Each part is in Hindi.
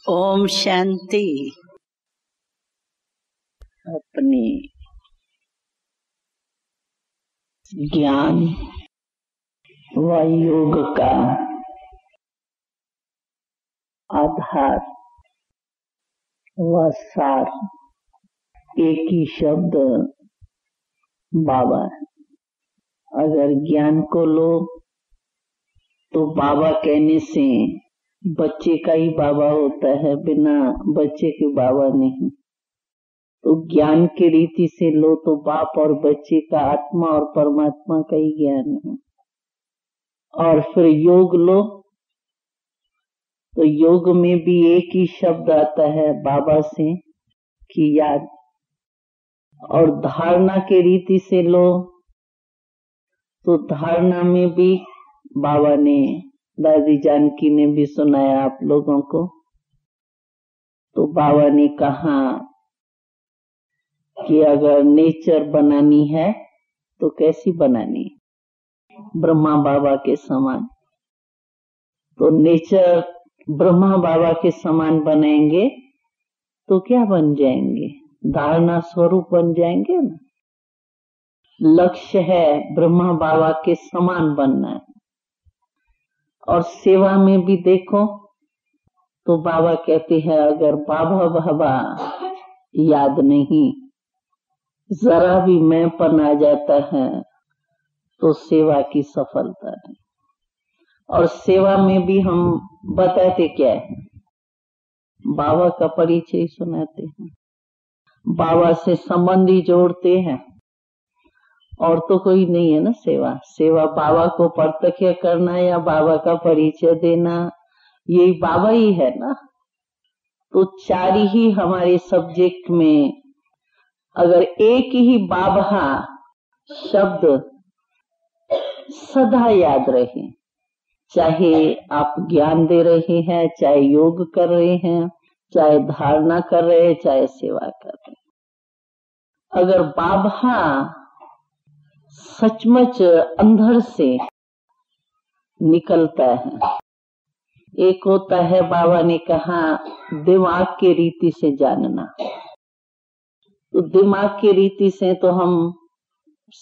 ओम शांति। अपने ज्ञान व योग का आधार व सार एक ही शब्द बाबा है। अगर ज्ञान को लो तो बाबा कहने से बच्चे का ही बाबा होता है, बिना बच्चे के बाबा नहीं। तो ज्ञान की रीति से लो तो बाप और बच्चे का, आत्मा और परमात्मा का ही ज्ञान है। और फिर योग लो तो योग में भी एक ही शब्द आता है बाबा से कि याद। और धारणा के रीति से लो तो धारणा में भी बाबा ने, दादी जानकी ने भी सुनाया आप लोगों को। तो बाबा ने कहा कि अगर नेचर बनानी है तो कैसी बनानी, ब्रह्मा बाबा के समान। तो नेचर ब्रह्मा बाबा के समान बनाएंगे तो क्या बन जाएंगे? धारणा स्वरूप बन जाएंगे ना। लक्ष्य है ब्रह्मा बाबा के समान बनना है। और सेवा में भी देखो तो बाबा कहते हैं अगर बाबा बाबा याद नहीं, जरा भी मैंपन आ जाता है तो सेवा की सफलता नहीं। और सेवा में भी हम बताते क्या है? बाबा का परिचय सुनाते हैं, बाबा से संबंधी जोड़ते हैं। और तो कोई नहीं है ना सेवा बाबा को प्रत्यक्ष करना या बाबा का परिचय देना, यही बाबा ही है ना। तो चार ही हमारे सब्जेक्ट में अगर एक ही बाबा शब्द सदा याद रहे, चाहे आप ज्ञान दे रहे हैं, चाहे योग कर रहे हैं, चाहे धारणा कर रहे हैं, चाहे सेवा कर रहे हैं, अगर बाबा सचमुच अंदर से निकलता है। एक होता है बाबा ने कहा दिमाग के रीति से जानना। तो दिमाग की रीति से तो हम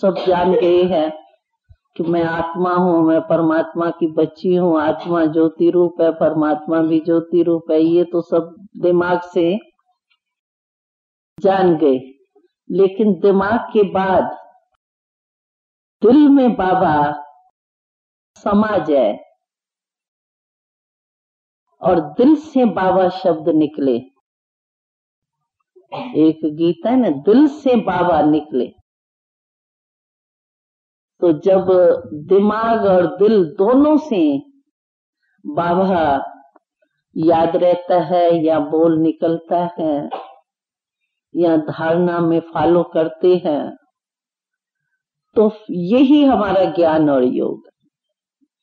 सब जान गए हैं कि मैं आत्मा हूँ, मैं परमात्मा की बच्ची हूँ, आत्मा ज्योति रूप है, परमात्मा भी ज्योति रूप है। ये तो सब दिमाग से जान गए। लेकिन दिमाग के बाद दिल में बाबा समा जाए और दिल से बाबा शब्द निकले। एक गीत है ना, दिल से बाबा निकले। तो जब दिमाग और दिल दोनों से बाबा याद रहता है या बोल निकलता है या धारणा में फॉलो करते हैं, तो यही हमारा ज्ञान और योग,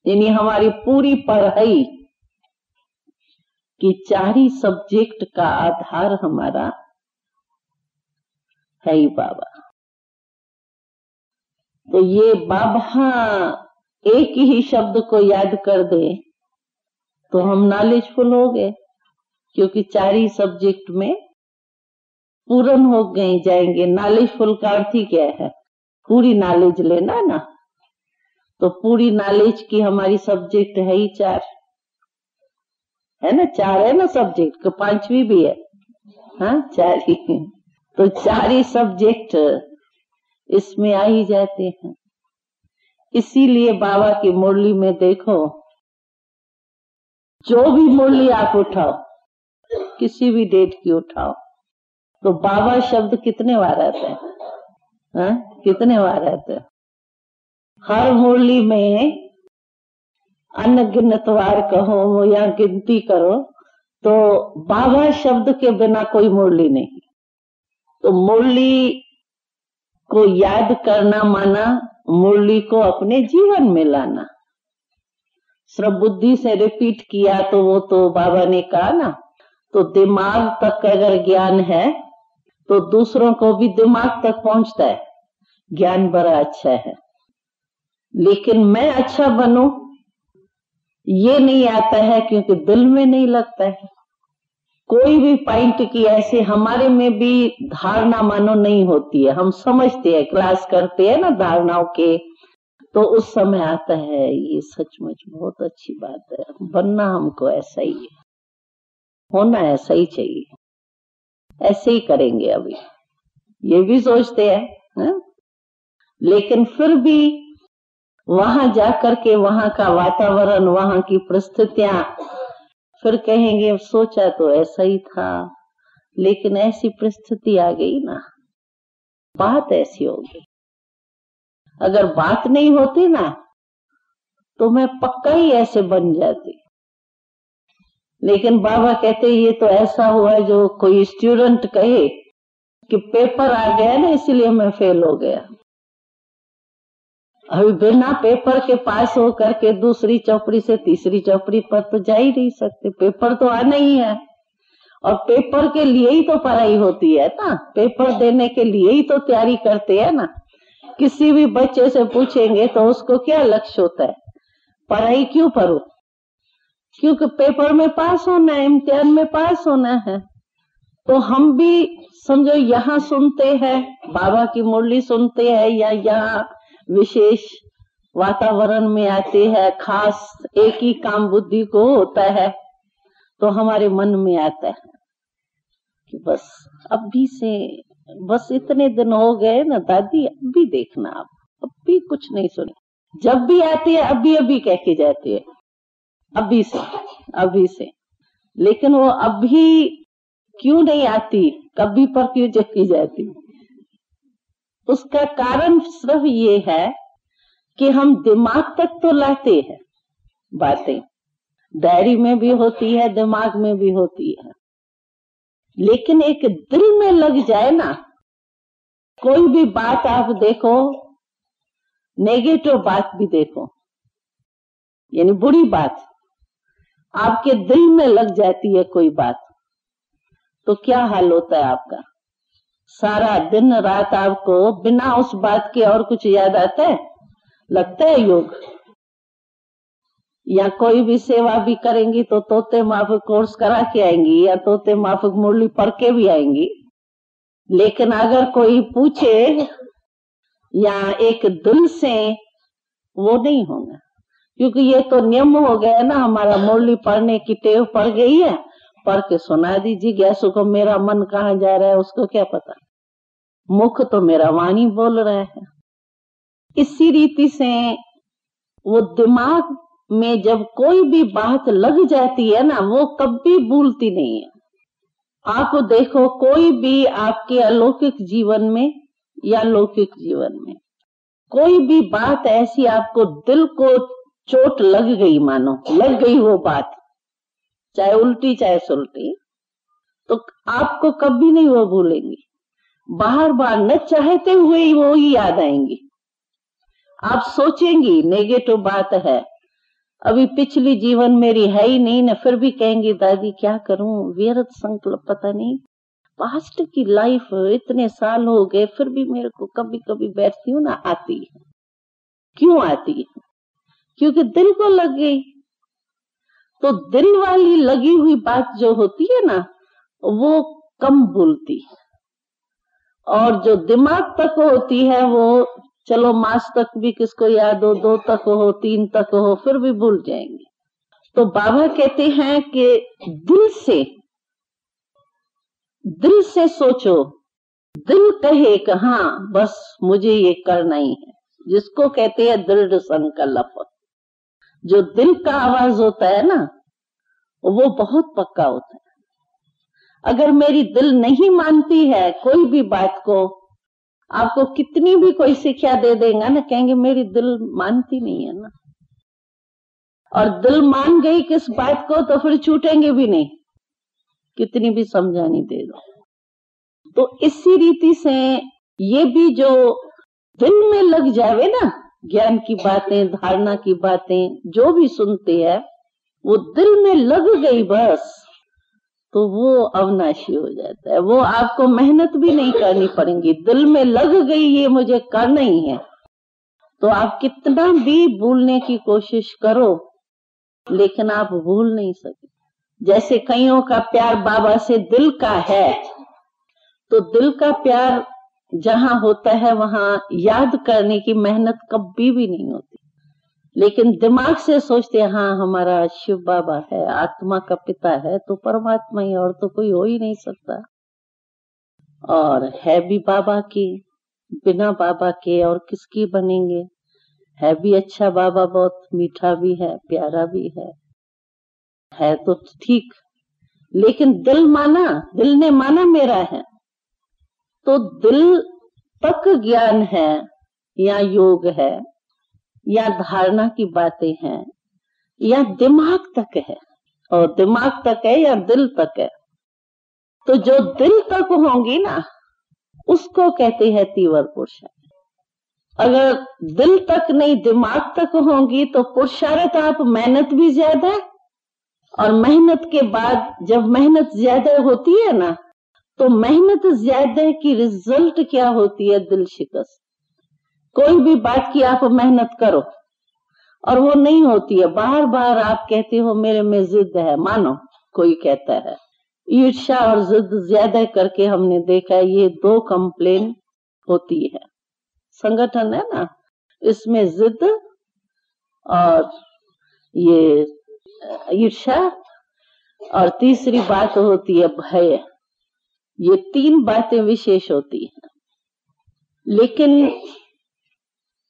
यानी हमारी पूरी पढ़ाई की चारी सब्जेक्ट का आधार हमारा है ही बाबा। तो ये बाबा एक ही शब्द को याद कर दे तो हम नॉलेजफुल हो गए, क्योंकि चारी सब्जेक्ट में पूर्ण हो गए जाएंगे। नॉलेजफुल का अर्थ ही क्या है? पूरी नॉलेज लेना ना। तो पूरी नॉलेज की हमारी सब्जेक्ट है ही चार, है ना? चार है ना सब्जेक्ट, तो पांचवी भी है। हाँ, चार ही। तो चार ही सब्जेक्ट इसमें आ ही जाते हैं। इसीलिए बाबा की मुरली में देखो, जो भी मुरली आप उठाओ, किसी भी डेट की उठाओ, तो बाबा शब्द कितने बार आता है? हाँ, कितने बार आता है? हर मुरली में अनगिनत बार कहो या गिनती करो तो बाबा शब्द के बिना कोई मुरली नहीं। तो मुरली को याद करना माना मुरली को अपने जीवन में लाना। सिर्फ बुद्धि से रिपीट किया तो वो तो बाबा ने कहा ना, तो दिमाग तक अगर ज्ञान है तो दूसरों को भी दिमाग तक पहुंचता है। ज्ञान बड़ा अच्छा है, लेकिन मैं अच्छा बनूं ये नहीं आता है, क्योंकि दिल में नहीं लगता है। कोई भी पॉइंट की ऐसे हमारे में भी धारणा मानो नहीं होती है। हम समझते हैं, क्लास करते हैं ना धारणाओं के, तो उस समय आता है ये सचमुच बहुत अच्छी बात है, बनना हमको ऐसा ही है, होना ऐसा ही चाहिए, ऐसे ही करेंगे अभी, ये भी सोचते हैं है? लेकिन फिर भी वहां जाकर के वहां का वातावरण, वहां की परिस्थितियां, फिर कहेंगे सोचा तो ऐसा ही था, लेकिन ऐसी परिस्थिति आ गई ना, बात ऐसी हो गई। अगर बात नहीं होती ना तो मैं पक्का ही ऐसे बन जाती। लेकिन बाबा कहते ये तो ऐसा हुआ है जो कोई स्टूडेंट कहे कि पेपर आ गया ना इसलिए मैं फेल हो गया। अभी बिना पेपर के पास हो करके दूसरी चौपड़ी से तीसरी चौपड़ी पर तो जा ही नहीं सकते, पेपर तो आना ही है। और पेपर के लिए ही तो पढ़ाई होती है ना, पेपर देने के लिए ही तो तैयारी करते हैं ना। किसी भी बच्चे से पूछेंगे तो उसको क्या लक्ष्य होता है, पढ़ाई क्यों पढ़ो, क्योंकि पेपर में पास होना है, इम्तिहान में पास होना है। तो हम भी समझो यहाँ सुनते हैं, बाबा की मुरली सुनते हैं, या यहाँ विशेष वातावरण में आते हैं, खास एक ही काम बुद्धि को होता है, तो हमारे मन में आता है कि बस अभी से, बस इतने दिन हो गए ना दादी, अब भी देखना, आप अब भी कुछ नहीं सुने। जब भी आती है अभी अभी कह के जाती है, अभी से अभी से। लेकिन वो अभी क्यों नहीं आती, कभी पर क्यों चली जाती, उसका कारण सिर्फ ये है कि हम दिमाग तक तो लाते हैं बातें, डायरी में भी होती है, दिमाग में भी होती है, लेकिन एक दिल में लग जाए ना, कोई भी बात आप देखो, नेगेटिव बात भी देखो, यानी बुरी बात आपके दिल में लग जाती है कोई बात, तो क्या हाल होता है आपका। सारा दिन रात आपको बिना उस बात के और कुछ याद आता है, लगता है योग। या कोई भी सेवा भी करेंगी तो तोते माफिक कोर्स करा के आएंगी, या तोते माफिक मुरली पढ़ के भी आएंगी। लेकिन अगर कोई पूछे या एक दिल से, वो नहीं होगा, क्योंकि ये तो नियम हो गया ना, हमारा मुरली पढ़ने की टेव पड़ गई है, पढ़ के सुना दीजिए गैसों को, मेरा मन कहाँ जा रहा है उसको क्या पता, मुख तो मेरा वाणी बोल रहा है। इसी रीति से वो दिमाग में जब कोई भी बात लग जाती है ना, वो कभी भूलती नहीं है। आप देखो कोई भी आपके अलौकिक जीवन में या लौकिक जीवन में कोई भी बात ऐसी आपको दिल को चोट लग गई, मानो लग गई वो बात, चाहे उल्टी चाहे सुलटी, तो आपको कभी नहीं वो भूलेंगी, बार बार न चाहते हुए ही वो ही याद आएंगी। आप सोचेंगी नेगेटिव बात है, अभी पिछली जीवन मेरी है ही नहीं ना, फिर भी कहेंगी दादी क्या करूं, व्यर्थ संकल्प, पता नहीं पास्ट की लाइफ, इतने साल हो गए फिर भी मेरे को कभी कभी बैठती हूँ ना, आती है। क्यों आती है, क्योंकि दिल को लग गई। तो दिल वाली लगी हुई बात जो होती है ना, वो कम भूलती है, और जो दिमाग तक होती है वो चलो मास तक भी किसको याद हो, 2 तक हो, 3 तक हो, फिर भी भूल जाएंगे। तो बाबा कहते हैं कि दिल से सोचो, दिल कहे कि हाँ बस मुझे ये करना ही है, जिसको कहते हैं दृढ़ संकल्प। जो दिल का आवाज होता है ना, वो बहुत पक्का होता है। अगर मेरी दिल नहीं मानती है कोई भी बात को, आपको कितनी भी कोई शिक्षा दे देगा ना, कहेंगे मेरी दिल मानती नहीं है ना। और दिल मान गई किस बात को तो फिर छूटेंगे भी नहीं, कितनी भी समझानी दे दो। तो इसी रीति से ये भी जो दिल में लग जावे ना, ज्ञान की बातें, धारणा की बातें जो भी सुनते हैं, वो दिल में लग गई बस, तो वो अविनाशी हो जाता है। वो आपको मेहनत भी नहीं करनी पड़ेगी, दिल में लग गई ये मुझे करना ही है, तो आप कितना भी भूलने की कोशिश करो, लेकिन आप भूल नहीं सकते। जैसे कईयों का प्यार बाबा से दिल का है, तो दिल का प्यार जहां होता है वहां याद करने की मेहनत कभी भी नहीं होती। लेकिन दिमाग से सोचते हैं हाँ हमारा शिव बाबा है, आत्मा का पिता है, तो परमात्मा ही, और तो कोई हो ही नहीं सकता। और है भी बाबा की, बिना बाबा के और किसकी बनेंगे। है भी अच्छा बाबा, बहुत मीठा भी है, प्यारा भी है तो ठीक। लेकिन दिल ने माना मेरा है, तो दिल तक ज्ञान है या योग है या धारणा की बातें हैं या दिमाग तक है, और दिमाग तक है या दिल तक है। तो जो दिल तक होंगी ना उसको कहते हैं तीव्र पुरुषार्थ। अगर दिल तक नहीं दिमाग तक होंगी तो पुरुषार्थ आप मेहनत भी ज्यादा, और मेहनत के बाद जब मेहनत ज्यादा होती है ना, तो मेहनत ज्यादा की रिजल्ट क्या होती है? दिल शिकस्त। कोई भी बात की आप मेहनत करो और वो नहीं होती है, बार बार आप कहते हो मेरे में जिद है, मानो कोई कहता है, ईर्ष्या और जिद ज्यादा करके हमने देखा है ये दो कंप्लेन होती है। संगठन है ना, इसमें जिद और ये ईर्ष्या, और तीसरी बात होती है भय। ये तीन बातें विशेष होती हैं। लेकिन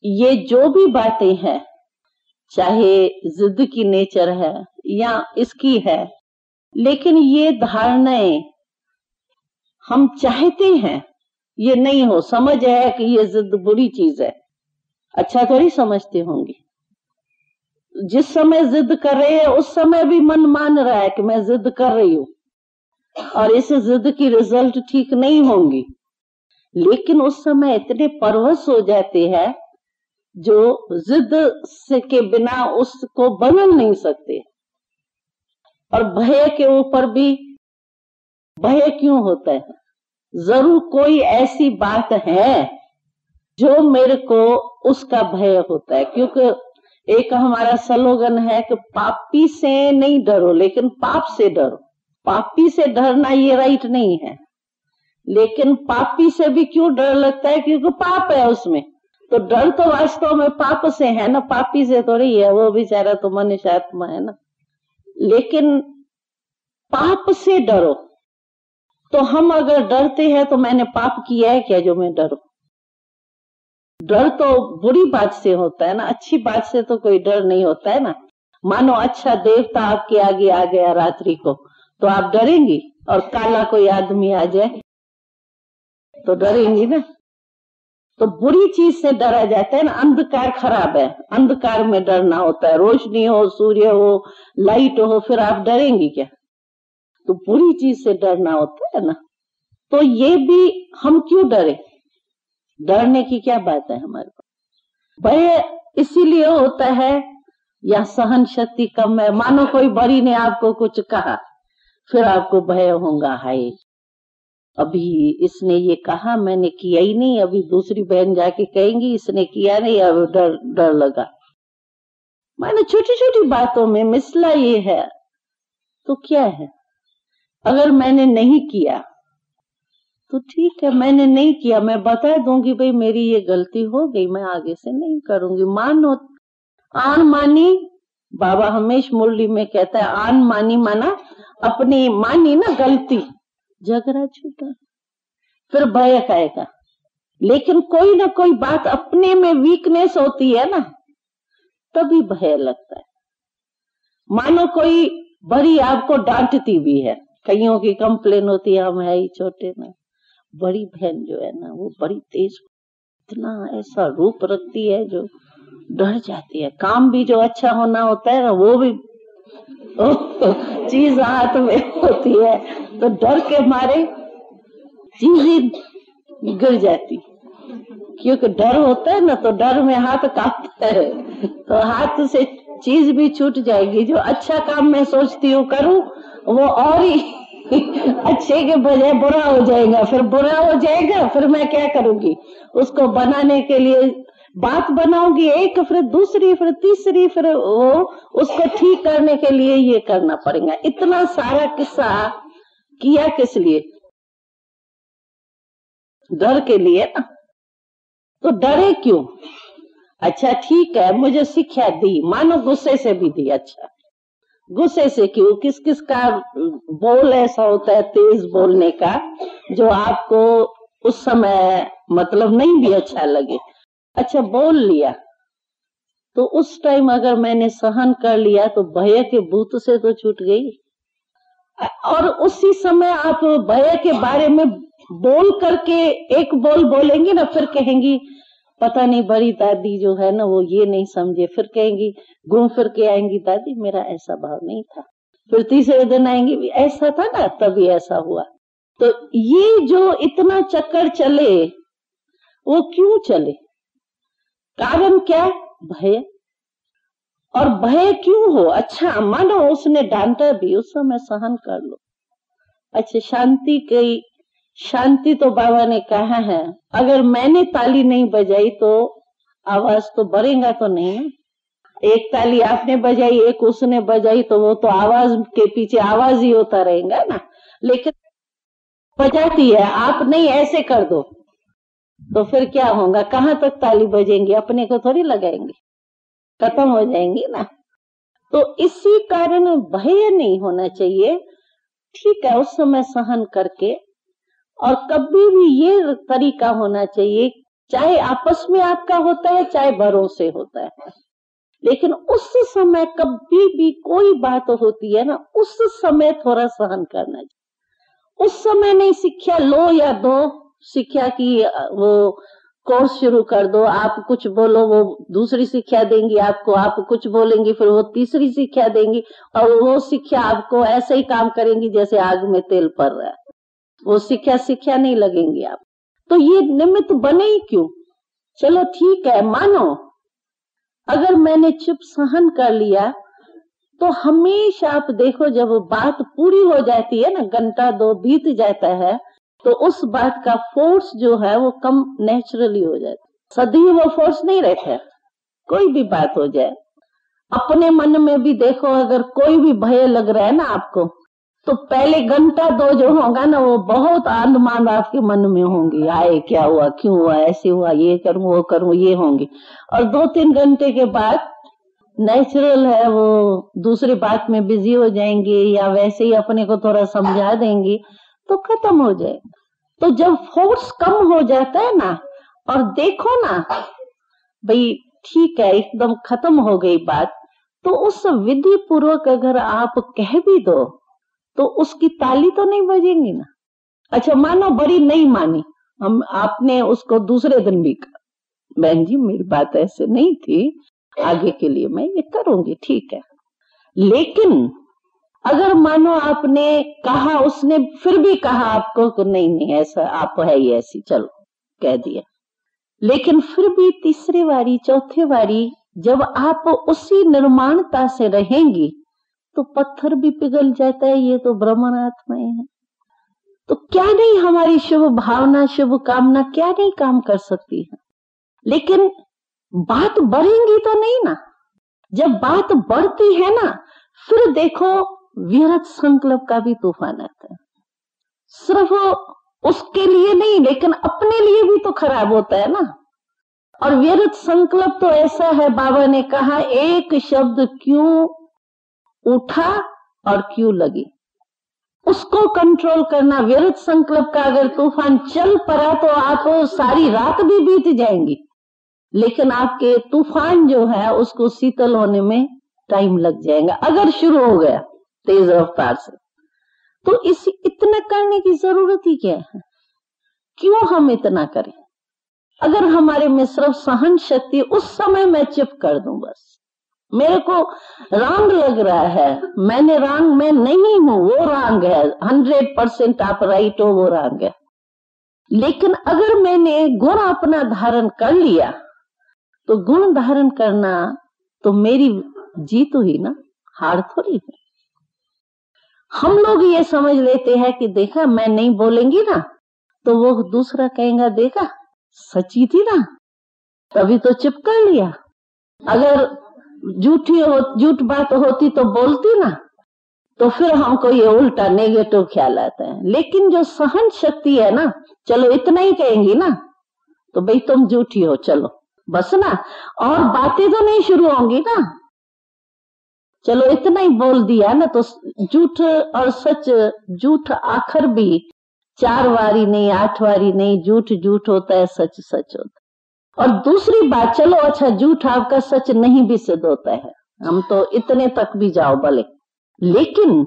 ये जो भी बातें हैं, चाहे जिद की नेचर है या इसकी है, लेकिन ये धारणाएं हम चाहते हैं ये नहीं हो। समझ है कि ये जिद बुरी चीज है, अच्छा थोड़ी समझते होंगे। जिस समय जिद कर रहे हैं उस समय भी मन मान रहा है कि मैं जिद कर रही हूं और इस जिद की रिजल्ट ठीक नहीं होंगी, लेकिन उस समय इतने परवश हो जाते हैं जो जिद से के बिना उसको बदल नहीं सकते। और भय के ऊपर भी भय क्यों होता है? जरूर कोई ऐसी बात है जो मेरे को उसका भय होता है। क्योंकि एक हमारा स्लोगन है कि पापी से नहीं डरो लेकिन पाप से डरो। पापी से डरना ये राइट नहीं है, लेकिन पापी से भी क्यों डर लगता है? क्योंकि पाप है उसमें। तो डर तो वास्तव में पाप से है ना, पापी से थोड़ी है, वो बेचारा तो मनुष्य आत्मा है ना। लेकिन पाप से डरो, तो हम अगर डरते हैं तो मैंने पाप किया है क्या जो मैं डरूं? डर तो बुरी बात से होता है ना, अच्छी बात से तो कोई डर नहीं होता है ना। मानो अच्छा देवता आपके आगे आ गया रात्रि को, तो आप डरेंगी, और काला कोई आदमी आ जाए तो डरेंगी ना। तो बुरी चीज से डरा जाता है ना। अंधकार खराब है, अंधकार में डरना होता है। रोशनी हो, सूर्य हो, लाइट हो, फिर आप डरेंगी क्या? तो बुरी चीज से डरना होता है ना। तो ये भी हम क्यों डरे? डरने की क्या बात है हमारे पास? भय इसीलिए होता है या सहन शक्ति कम है। मानो कोई बड़ी ने आपको कुछ कहा, फिर आपको भय होगा, हाय अभी इसने ये कहा मैंने किया ही नहीं, अभी दूसरी बहन जाके कहेंगी इसने किया नहीं, अब डर लगा। मानो छोटी छोटी बातों में मिसला ये है, तो क्या है? अगर मैंने नहीं किया तो ठीक है, मैंने नहीं किया, मैं बता दूंगी भाई मेरी ये गलती हो गई, मैं आगे से नहीं करूंगी। मानो आन मानी, बाबा हमेश मुरली में कहता है आन मानी माना अपनी मानी ना गलती, झगड़ा छूटा, फिर भय खाएगा। लेकिन कोई ना कोई बात अपने में वीकनेस होती है ना, तभी भय लगता है। मानो कोई बड़ी आपको डांटती भी है, कईयों की कंप्लेन होती है हम है ही छोटे ना। बड़ी बहन जो है ना वो बड़ी तेज, इतना ऐसा रूप रखती है जो डर जाती है। काम भी जो अच्छा होना होता है ना वो भी चीज हाथ में होती है, तो डर के मारे चीज गिर जाती। क्योंकि डर होता है ना, तो डर में हाथ कांपता है, तो हाथ से चीज भी छूट जाएगी। जो अच्छा काम मैं सोचती हूँ करूँ, वो और ही अच्छे के बजाय बुरा हो जाएगा, फिर बुरा हो जाएगा, फिर मैं क्या करूंगी? उसको बनाने के लिए बात बनाओगी एक, फिर दूसरी, फिर तीसरी, फिर वो उसको ठीक करने के लिए ये करना पड़ेगा। इतना सारा किस्सा किया किस लिए? डर के लिए ना। तो डरे क्यों? अच्छा ठीक है, मुझे शिक्षा दी, मानो गुस्से से भी दी। अच्छा गुस्से से क्यों? किस किस का बोल ऐसा होता है तेज बोलने का जो आपको उस समय मतलब नहीं भी अच्छा लगे। अच्छा बोल लिया तो उस टाइम अगर मैंने सहन कर लिया तो भय के भूत से तो छूट गई। और उसी समय आप भय के बारे में बोल करके एक बोल बोलेंगी ना, फिर कहेंगी पता नहीं बड़ी दादी जो है ना वो ये नहीं समझे, फिर कहेंगी, घूम फिर के आएंगी, दादी मेरा ऐसा भाव नहीं था। फिर तीसरे दिन आएंगी, ऐसा था ना तभी ऐसा हुआ। तो ये जो इतना चक्कर चले वो क्यों चले? कारण क्या? भय। और भय क्यों हो? अच्छा मानो उसने डांटा भी, उस समय सहन कर लो। अच्छा शांति तो बाबा ने कहा है, अगर मैंने ताली नहीं बजाई तो आवाज तो बढ़ेगा तो नहीं ना। एक ताली आपने बजाई, एक उसने बजाई, तो वो तो आवाज के पीछे आवाज ही होता रहेगा ना। लेकिन बजाती है आप, नहीं ऐसे कर दो तो फिर क्या होगा? कहाँ तक ताली बजेंगी? अपने को थोड़ी लगाएंगे, खत्म हो जाएंगी ना। तो इसी कारण भय नहीं होना चाहिए। ठीक है, उस समय सहन करके, और कभी भी ये तरीका होना चाहिए, चाहे आपस में आपका होता है चाहे बड़ों से होता है, लेकिन उस समय कभी भी कोई बात होती है ना, उस समय थोड़ा सहन करना चाहिए। उस समय नहीं शिक्षा लो या दो, शिक्षा की वो कोर्स शुरू कर दो, आप कुछ बोलो वो दूसरी शिक्षा देंगी आपको, आप कुछ बोलेंगी फिर वो तीसरी शिक्षा देंगी, और वो शिक्षा आपको ऐसे ही काम करेंगी जैसे आग में तेल पड़ रहा है। वो शिक्षा नहीं लगेंगी आप। तो ये निमित्त बने ही क्यों? चलो ठीक है, मानो अगर मैंने चुप सहन कर लिया तो हमेशा आप देखो जब बात पूरी हो जाती है ना, घंटा दो बीत जाता है, तो उस बात का फोर्स जो है वो कम नेचुरली हो जाता है। सदैव वो फोर्स नहीं रहता है। कोई भी बात हो जाए, अपने मन में भी देखो, अगर कोई भी भय लग रहा है ना आपको, तो पहले घंटा दो जो होगा ना वो बहुत आंदमान आपके मन में होंगी, आए क्या हुआ, क्यों हुआ, ऐसे हुआ, ये करूं वो करूं, ये होंगी। और 2-3 घंटे के बाद नेचुरल है वो दूसरी बात में बिजी हो जाएंगे, या वैसे ही अपने को थोड़ा समझा देंगी तो खत्म हो जाएगा। तो जब फोर्स कम हो जाता है ना, और देखो ना भाई ठीक है एकदम खत्म हो गई बात, तो उस विधि पूर्वक अगर आप कह भी दो तो उसकी ताली तो नहीं बजेंगी ना। अच्छा मानो बड़ी नहीं मानी, हम आपने उसको दूसरे दिन भी कहा, बहन जी मेरी बात ऐसे नहीं थी, आगे के लिए मैं ये करूंगी, ठीक है। लेकिन अगर मानो आपने कहा, उसने फिर भी कहा आपको कि नहीं नहीं ऐसा आप है ही ऐसी, चलो कह दिया, लेकिन फिर भी तीसरी बारी चौथी बारी जब आप उसी निर्माणता से रहेंगी तो पत्थर भी पिघल जाता है। ये तो ब्रह्मन आत्माएं हैं, तो क्या नहीं हमारी शुभ भावना शुभ कामना क्या नहीं काम कर सकती है। लेकिन बात बढ़ेंगी तो नहीं ना। जब बात बढ़ती है ना, फिर देखो व्यर्थ संकल्प का भी तूफान आता है। सिर्फ उसके लिए नहीं लेकिन अपने लिए भी तो खराब होता है ना। और व्यर्थ संकल्प तो ऐसा है, बाबा ने कहा एक शब्द क्यों उठा और क्यों लगी, उसको कंट्रोल करना। व्यर्थ संकल्प का अगर तूफान चल पड़ा तो आप सारी रात भी बीत जाएंगी, लेकिन आपके तूफान जो है उसको शीतल होने में टाइम लग जाएगा अगर शुरू हो गया तेज रफ्तार से। तो इतना करने की जरूरत ही क्या है? क्यों हम इतना करें? अगर हमारे में सिर्फ सहन शक्ति, उस समय मैं चुप कर दूं, बस मेरे को रॉन्ग लग रहा है, मैंने रॉन्ग, मैं नहीं हूं, वो रॉन्ग है, 100% आप राइट हो, वो रॉन्ग है। लेकिन अगर मैंने गुण अपना धारण कर लिया तो गुण धारण करना तो मेरी जीत हुई ना, हार थोड़ी है। हम लोग ये समझ लेते हैं कि देखा मैं नहीं बोलेंगी ना तो वो दूसरा कहेगा देखा सच्ची थी ना, तभी तो चिपका लिया। अगर झूठ बात होती तो बोलती ना, तो फिर हमको ये उल्टा नेगेटिव ख्याल आता है। लेकिन जो सहन शक्ति है ना, चलो इतना ही कहेंगी ना, तो भाई तुम झूठी हो, चलो बस ना, और बातें तो नहीं शुरू होंगी ना, चलो इतना ही बोल दिया ना, तो झूठ और सच, झूठ आखिर भी 4 बारी नहीं, 8 बारी नहीं, झूठ झूठ होता है, सच सच होता है। और दूसरी बात, चलो अच्छा झूठ आपका सच नहीं भी सिद्ध होता है, हम तो इतने तक भी जाओ भले, लेकिन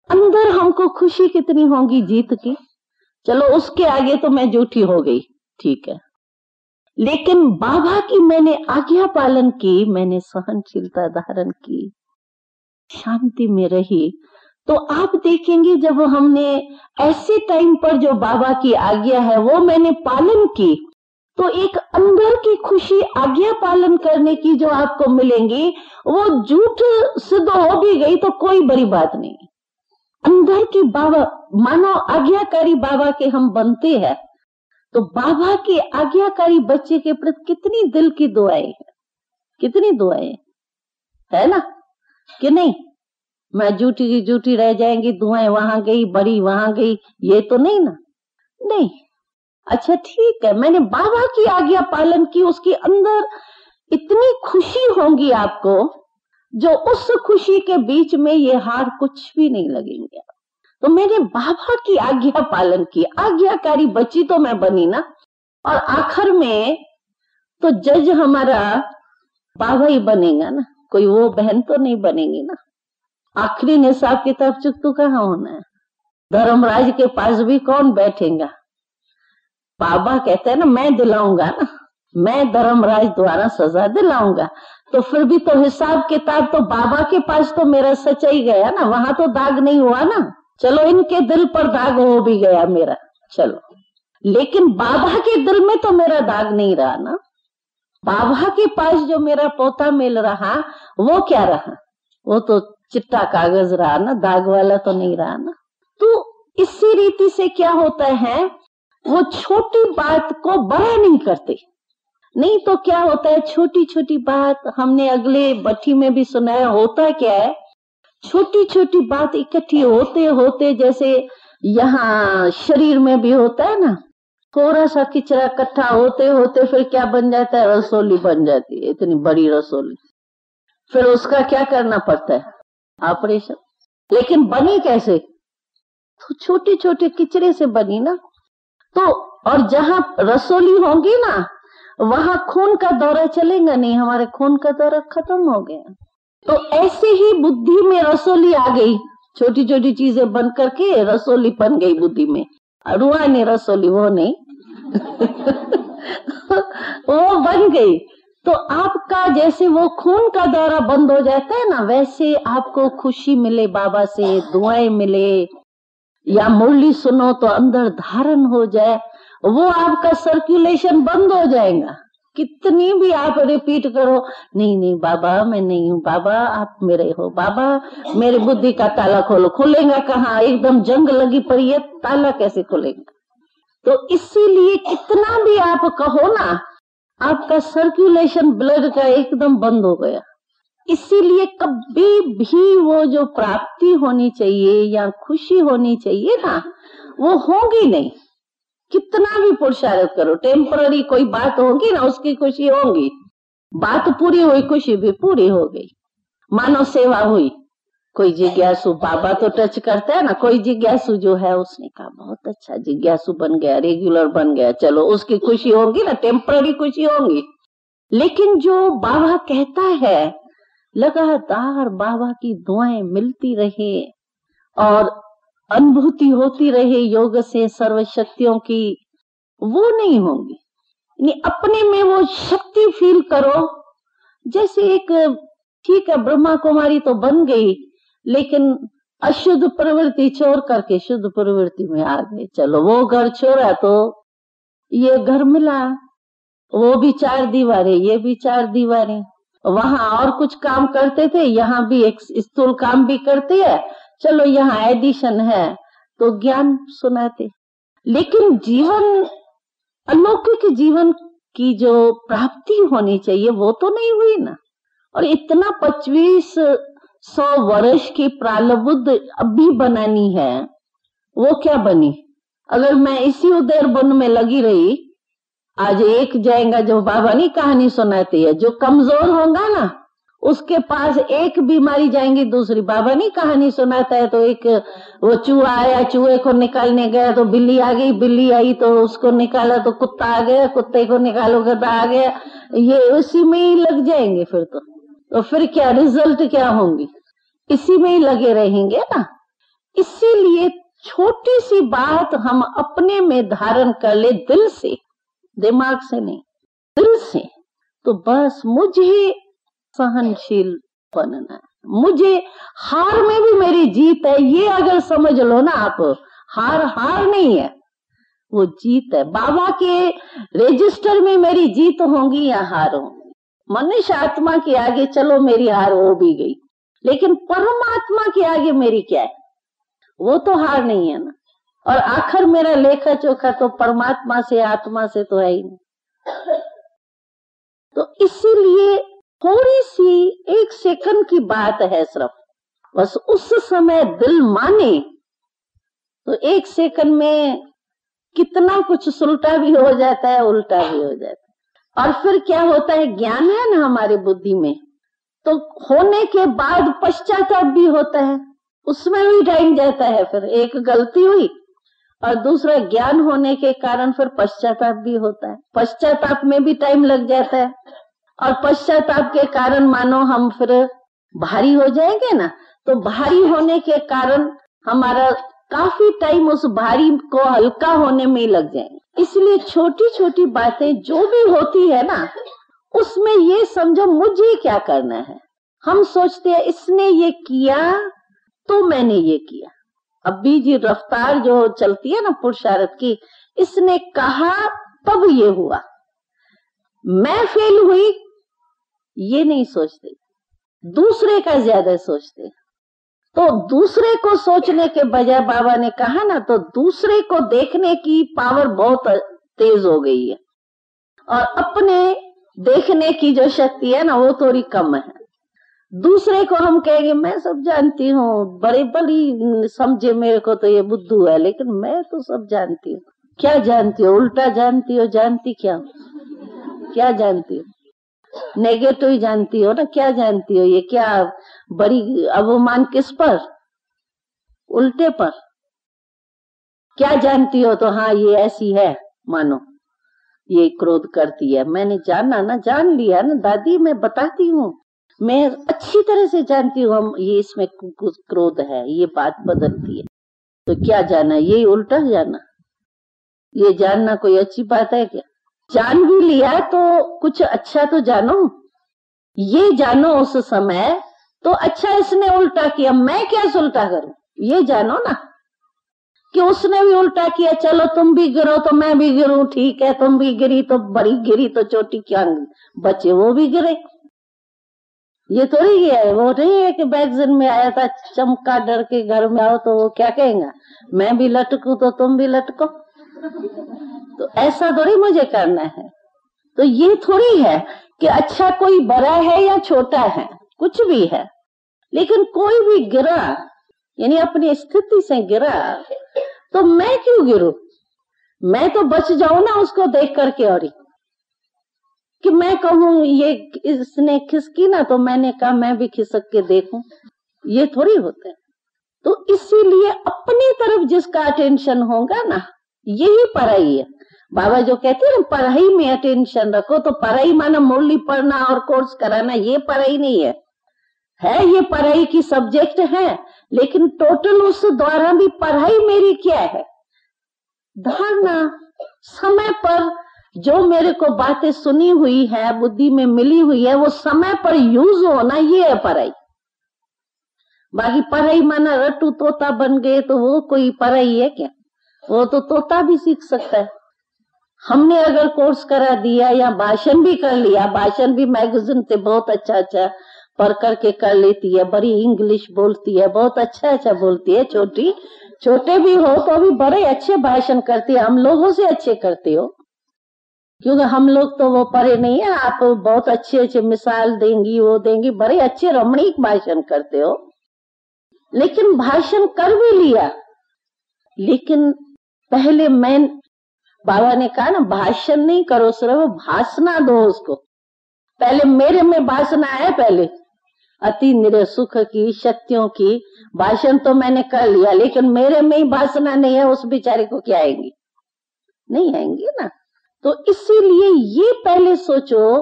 अंदर हमको खुशी कितनी होगी जीत की। चलो उसके आगे तो मैं झूठी हो गई, ठीक है, लेकिन बाबा की मैंने आज्ञा पालन की, मैंने सहनशीलता धारण की, शांति में रही, तो आप देखेंगे जब हमने ऐसे टाइम पर जो बाबा की आज्ञा है वो मैंने पालन की, तो एक अंदर की खुशी आज्ञा पालन करने की जो आपको मिलेंगी, वो झूठ सिद्ध हो भी गई तो कोई बड़ी बात नहीं। अंदर की बाबा, मानो आज्ञाकारी बाबा के हम बनते हैं, तो बाबा के आज्ञाकारी बच्चे के प्रति कितनी दिल की दुआएं है, कितनी दुआएं है ना, कि नहीं मैं झूठी की झूठी रह जाएंगी, दुआएं वहां गई, बड़ी वहां गई, ये तो नहीं ना, नहीं। अच्छा ठीक है, मैंने बाबा की आज्ञा पालन की, उसके अंदर इतनी खुशी होगी आपको, जो उस खुशी के बीच में ये हार कुछ भी नहीं लगेंगे। तो मैंने बाबा की आज्ञा पालन की, आज्ञाकारी बच्ची तो मैं बनी ना, और आखिर में तो जज हमारा बाबा ही बनेगा ना, कोई वो बहन तो नहीं बनेगी ना। आखिरी हिसाब किताब चुकतू कहाँ होना है, धर्मराज के पास भी कौन बैठेगा, बाबा कहते हैं ना मैं दिलाऊंगा ना, मैं धर्मराज द्वारा सजा दिलाऊंगा, तो फिर भी तो हिसाब किताब तो बाबा के पास तो मेरा सच्चाई गया ना, वहां तो दाग नहीं हुआ ना। चलो इनके दिल पर दाग हो भी गया मेरा, चलो, लेकिन बाबा के दिल में तो मेरा दाग नहीं रहा ना। बाबा के पास जो मेरा पोता मिल रहा, वो क्या रहा, वो तो चिट्टा कागज रहा ना, दाग वाला तो नहीं रहा ना। तो इसी रीति से क्या होता है, वो छोटी बात को बड़ा नहीं करते, नहीं तो क्या होता है, छोटी छोटी बात, हमने अगले बट्टी में भी सुनाया, होता क्या है, छोटी छोटी बात इकट्ठी होते होते, जैसे यहाँ शरीर में भी होता है ना, थोड़ा सा किचरा इकट्ठा होते होते फिर क्या बन जाता है, रसोली बन जाती है, इतनी बड़ी रसोली, फिर उसका क्या करना पड़ता है, ऑपरेशन। लेकिन बनी कैसे, तो छोटे छोटे किचरे से बनी ना। तो और जहां रसोली होगी ना, वहां खून का दौरा चलेगा नहीं, हमारे खून का दौरा खत्म हो गया। तो ऐसे ही बुद्धि में रसोली आ गई, छोटी छोटी चीजें बन करके रसोली बन गई बुद्धि में, रूहानी रसोली वो नहीं वो बन गई। तो आपका जैसे वो खून का दौरा बंद हो जाता है ना, वैसे आपको खुशी मिले बाबा से, दुआएं मिले, या मुरली सुनो तो अंदर धारण हो जाए, वो आपका सर्कुलेशन बंद हो जाएगा। कितनी भी आप रिपीट करो, नहीं नहीं बाबा मैं नहीं हूँ, बाबा आप मेरे हो, बाबा मेरे बुद्धि का ताला खोलो, खुलेगा कहाँ, एकदम जंग लगी पड़ी है, ताला कैसे खुलेगा। तो इसीलिए कितना भी आप कहो ना, आपका सर्कुलेशन ब्लड का एकदम बंद हो गया। इसीलिए कभी भी वो जो प्राप्ति होनी चाहिए या खुशी होनी चाहिए ना, वो होगी नहीं, कितना भी पुरुषार्थ करो। टेम्पररी कोई बात होगी ना, उसकी खुशी होगी, बात पूरी हुई, खुशी भी पूरी हो गई। मानव सेवा हुई, कोई जिज्ञासु, बाबा तो टच करता है ना, कोई जिज्ञासु जो है उसने कहा बहुत अच्छा, जिज्ञासु बन गया, रेगुलर बन गया, चलो उसकी खुशी होगी ना, टेम्पररी खुशी होगी। लेकिन जो बाबा कहता है, लगातार बाबा की दुआएं मिलती रहे और अनुभूति होती रहे योग से सर्व शक्तियों की, वो नहीं होंगी। अपने में वो शक्ति फील करो, जैसे एक, ठीक है ब्रह्मा कुमारी तो बन गई, लेकिन अशुद्ध प्रवृत्ति छोड़ करके शुद्ध प्रवृत्ति में आ गए, चलो वो घर छोड़ा तो ये घर मिला, वो भी 4 दीवारें, ये भी 4 दीवारें, वहां और कुछ काम करते थे, यहाँ भी एक स्थूल काम भी करते हैं, चलो यहाँ एडिशन है तो ज्ञान सुनाते। लेकिन जीवन, अलौकिक जीवन की जो प्राप्ति होनी चाहिए वो तो नहीं हुई ना। और इतना 2500 वर्ष की प्रालब्ध अभी बनानी है, वो क्या बनी? अगर मैं इसी उदर बन में लगी रही, आज एक जाएगा, जो बाबा नहीं कहानी सुनाती है, जो कमजोर होगा ना उसके पास एक बीमारी जाएंगी दूसरी। बाबा नहीं कहानी सुनाता है, तो एक वो चूहा आया, चूहे को निकालने गया तो बिल्ली आ गई, बिल्ली आई तो उसको निकाला तो कुत्ता आ गया, कुत्ते को निकालो गधा आ गया। ये उसी में ही लग जाएंगे फिर तो फिर क्या रिजल्ट क्या होंगी? इसी में ही लगे रहेंगे ना। इसीलिए छोटी सी बात हम अपने में धारण कर ले, दिल से, दिमाग से नहीं, दिल से, तो बस मुझे सहनशील बनना है, मुझे हार में भी मेरी जीत है, ये अगर समझ लो ना आप, हार नहीं है, वो जीत है। बाबा के रजिस्टर में मेरी जीत होंगी या हार होंगी। मनुष्य आत्मा के आगे चलो मेरी हार हो भी गई, लेकिन परमात्मा के आगे मेरी क्या है? वो तो हार नहीं है ना। और आखिर मेरा लेखा चोखा तो परमात्मा से, आत्मा से तो है ही नहीं। तो इसीलिए थोड़ी सी 1 सेकंड की बात है सिर्फ, बस उस समय दिल माने तो 1 सेकंड में कितना कुछ सुलटा भी हो जाता है, उल्टा भी हो जाता है। और फिर क्या होता है, ज्ञान है ना हमारी बुद्धि में, तो होने के बाद पश्चाताप भी होता है, उसमें भी टाइम जाता है। फिर एक गलती हुई और दूसरा ज्ञान होने के कारण फिर पश्चाताप भी होता है, पश्चाताप में भी टाइम लग जाता है। और पश्चाताप के कारण मानो हम फिर भारी हो जाएंगे ना, तो भारी होने के कारण हमारा काफी टाइम उस भारी को हल्का होने में ही लग जाएंगे। इसलिए छोटी छोटी बातें जो भी होती है ना, उसमें ये समझो मुझे क्या करना है। हम सोचते हैं इसने ये किया तो मैंने ये किया। अभी जी रफ्तार जो चलती है ना पुरुषार्थ की, इसने कहा तब ये हुआ, मैं फेल हुई ये नहीं सोचते, दूसरे का ज्यादा सोचते। तो दूसरे को सोचने के बजाय बाबा ने कहा ना, तो दूसरे को देखने की पावर बहुत तेज हो गई है, और अपने देखने की जो शक्ति है ना वो थोड़ी कम है। दूसरे को हम कहेंगे मैं सब जानती हूँ, बड़ी समझे मेरे को तो ये बुद्धू है, लेकिन मैं तो सब जानती हूँ। क्या जानती हो? उल्टा जानती हो। जानती क्या जानती हो? नेगेटिव ही जानती हो ना। क्या जानती हो? ये क्या बड़ी अवमान किस पर? उल्टे पर। क्या जानती हो? तो हाँ ये ऐसी है, मानो ये क्रोध करती है। मैंने जाना ना, जान लिया ना दादी, मैं बताती हूँ, मैं अच्छी तरह से जानती हूँ हम ये इसमें क्रोध है, ये बात बदलती है। तो क्या जाना? ये उल्टा जाना। ये जानना कोई अच्छी बात है क्या? जान भी लिया तो कुछ अच्छा तो जानो, ये जानो उस समय तो अच्छा इसने उल्टा किया, मैं क्या उल्टा करूं, ये जानो ना कि उसने भी उल्टा किया। चलो तुम भी गिरो तो मैं भी गिरूं, ठीक है, तुम भी गिरी तो बड़ी गिरी तो चोटी क्या बचे, वो भी गिरे। ये थोड़ी तो है, वो नहीं है कि बैगजन में आया था चमका डर के घर में आओ तो वो क्या कहेगा, मैं भी लटकू तो तुम भी लटको। तो ऐसा थोड़ी मुझे करना है। तो ये थोड़ी है कि अच्छा कोई बड़ा है या छोटा है, कुछ भी है, लेकिन कोई भी गिरा यानी अपनी स्थिति से गिरा तो मैं क्यों गिरूं? मैं तो बच जाऊं ना उसको देख करके, और कि मैं कहूं ये इसने खिसकी ना तो मैंने कहा मैं भी खिसक के देखूं, ये थोड़ी होता है। तो इसीलिए अपनी तरफ जिसका अटेंशन होगा ना, यही पढ़ाई है। बाबा जो कहते हैं ना पढ़ाई में अटेंशन रखो, तो पढ़ाई माना मुरली पढ़ना और कोर्स कराना, ये पढ़ाई नहीं है। ये पढ़ाई की सब्जेक्ट है, लेकिन टोटल उस द्वारा भी पढ़ाई मेरी क्या है? धारणा। समय पर जो मेरे को बातें सुनी हुई है, बुद्धि में मिली हुई है, वो समय पर यूज होना, ये है पढ़ाई। बाकी पढ़ाई माना रट्टू तोता बन गए तो वो कोई पढ़ाई है क्या? वो तो तोता भी सीख सकता है। हमने अगर कोर्स करा दिया या भाषण भी कर लिया, भाषण भी मैगजीन से बहुत अच्छा पढ़ करके कर लेती है, बड़ी इंग्लिश बोलती है, बहुत अच्छा बोलती है, छोटे भी हो तो भी बड़े अच्छे भाषण करती है, हम लोगों से अच्छे करते हो। क्योंकि हम लोग तो वो पढ़े नहीं है। आप बहुत अच्छे अच्छे मिसाल देंगी, वो देंगी, बड़े अच्छे रमणीक भाषण करते हो, लेकिन भाषण कर भी लिया, लेकिन पहले बाबा ने कहा ना, भाषण नहीं करो, सिर्फ भाषणा दो उसको। पहले मेरे में भाषणा है, पहले अति निर सुख की, शक्तियों की भाषण तो मैंने कर लिया, लेकिन मेरे में ही भाषणा नहीं है, उस बेचारे को क्या आएंगी? नहीं आएंगी ना। तो इसीलिए ये पहले सोचो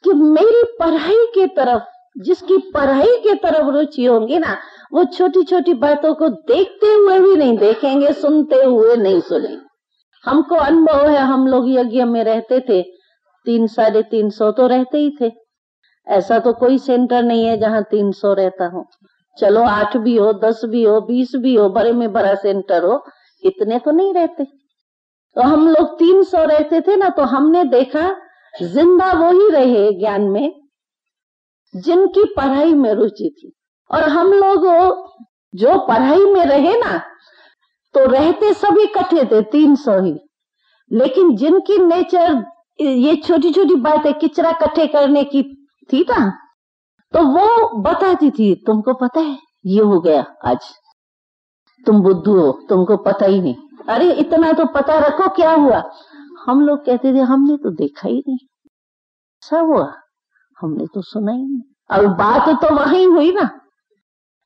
कि मेरी पढ़ाई के तरफ, जिसकी पढ़ाई के तरफ रुचि होंगी ना, वो छोटी छोटी बातों को देखते हुए भी नहीं देखेंगे, सुनते हुए नहीं सुनेंगे। हमको अनुभव है, हम लोग यज्ञ में रहते थे, 300-350 तो रहते ही थे। ऐसा तो कोई सेंटर नहीं है जहाँ 300 रहता हो। चलो 8 भी हो, 10 भी हो, 20 भी हो, बड़े में बड़ा सेंटर हो, इतने तो नहीं रहते। तो हम लोग 300 रहते थे ना, तो हमने देखा जिंदा वो ही रहे ज्ञान में जिनकी पढ़ाई में रुचि थी। और हम लोग जो पढ़ाई में रहे ना, तो रहते सभी इकट्ठे थे 300 ही, लेकिन जिनकी नेचर ये छोटी छोटी बातें किचरा इकट्ठे करने की थी ना, तो वो बताती थी, तुमको पता है ये हो गया आज, तुम बुद्धू हो, तुमको पता ही नहीं। अरे इतना तो पता रखो क्या हुआ। हम लोग कहते थे हमने तो देखा ही नहीं, सब हुआ हमने तो सुना ही नहीं। अब बात तो वहीं हुई ना,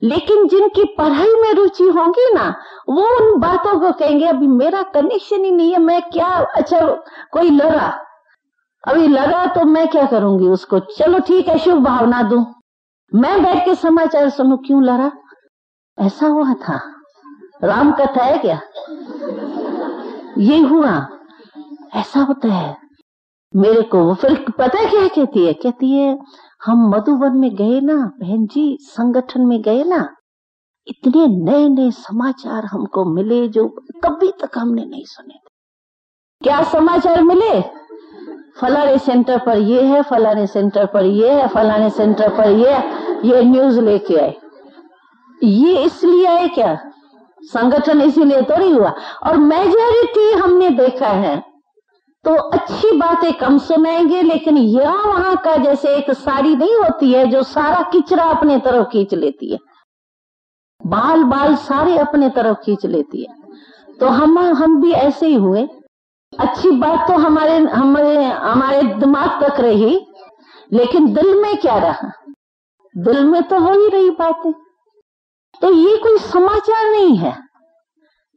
लेकिन जिनकी पढ़ाई में रुचि होगी ना, वो उन बातों को कहेंगे अभी मेरा कनेक्शन ही नहीं है, मैं क्या, अच्छा कोई लड़ा, अभी लड़ा तो मैं क्या करूंगी उसको, चलो ठीक है शुभ भावना दूं, मैं बैठ के समाचार सुनूं, क्यों लड़ा, ऐसा हुआ था, राम कथा है क्या, ये हुआ, ऐसा होता है मेरे को। वो फिर पता है क्या कहती है, कहती है हम मधुबन में गए ना बहन जी, संगठन में गए ना, इतने नए नए समाचार हमको मिले जो कभी तक हमने नहीं सुने थे। क्या समाचार मिले, फलाने सेंटर पर ये है, फलाने सेंटर पर ये है, फलाने सेंटर पर ये न्यूज लेके आए। ये इसलिए आए क्या, संगठन इसीलिए तो नहीं हुआ। और मेजॉरिटी हमने देखा है तो अच्छी बातें कम सुनाएंगे, लेकिन यहाँ वहां का जैसे एक साड़ी नहीं होती है जो सारा किचरा अपने तरफ खींच लेती है, बाल बाल सारे अपने तरफ खींच लेती है। तो हम भी ऐसे ही हुए। अच्छी बात तो हमारे दिमाग तक रही, लेकिन दिल में क्या रहा, दिल में तो वही रही बातें। तो ये कोई समाचार नहीं है।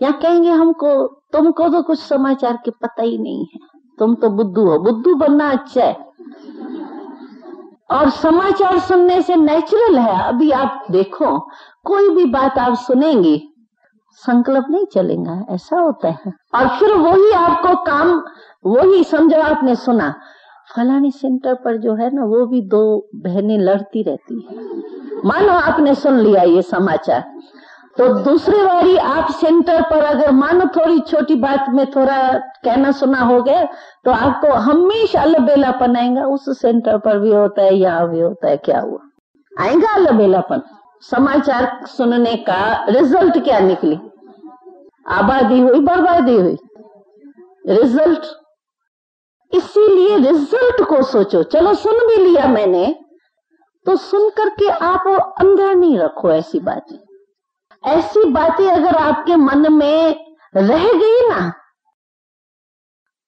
या कहेंगे हमको, तुमको तो कुछ समाचार के पता ही नहीं है, तुम तो बुद्धू हो, बुद्धू बनना अच्छा है। और समाचार सुनने से नेचुरल है। अभी आप देखो, कोई भी बात आप सुनेंगे, संकल्प नहीं चलेगा, ऐसा होता है। और फिर वही आपको काम, वही समझो आपने सुना फलानी सेंटर पर जो है ना, वो भी 2 बहनें लड़ती रहती है, मानो आपने सुन लिया ये समाचार, तो दूसरी बारी आप सेंटर पर अगर मानो थोड़ी छोटी बात में थोड़ा कहना सुना हो गया, तो आपको हमेशा अलबेलापन आएगा। उस सेंटर पर भी होता है, यहाँ भी होता है, क्या हुआ, आएगा अलबेलापन। समाचार सुनने का रिजल्ट क्या निकली, आबादी हुई, बर्बादी हुई, रिजल्ट। इसीलिए रिजल्ट को सोचो। चलो सुन भी लिया मैंने, तो सुन करके आप अंदर नहीं रखो ऐसी बातें। ऐसी बातें अगर आपके मन में रह गई ना,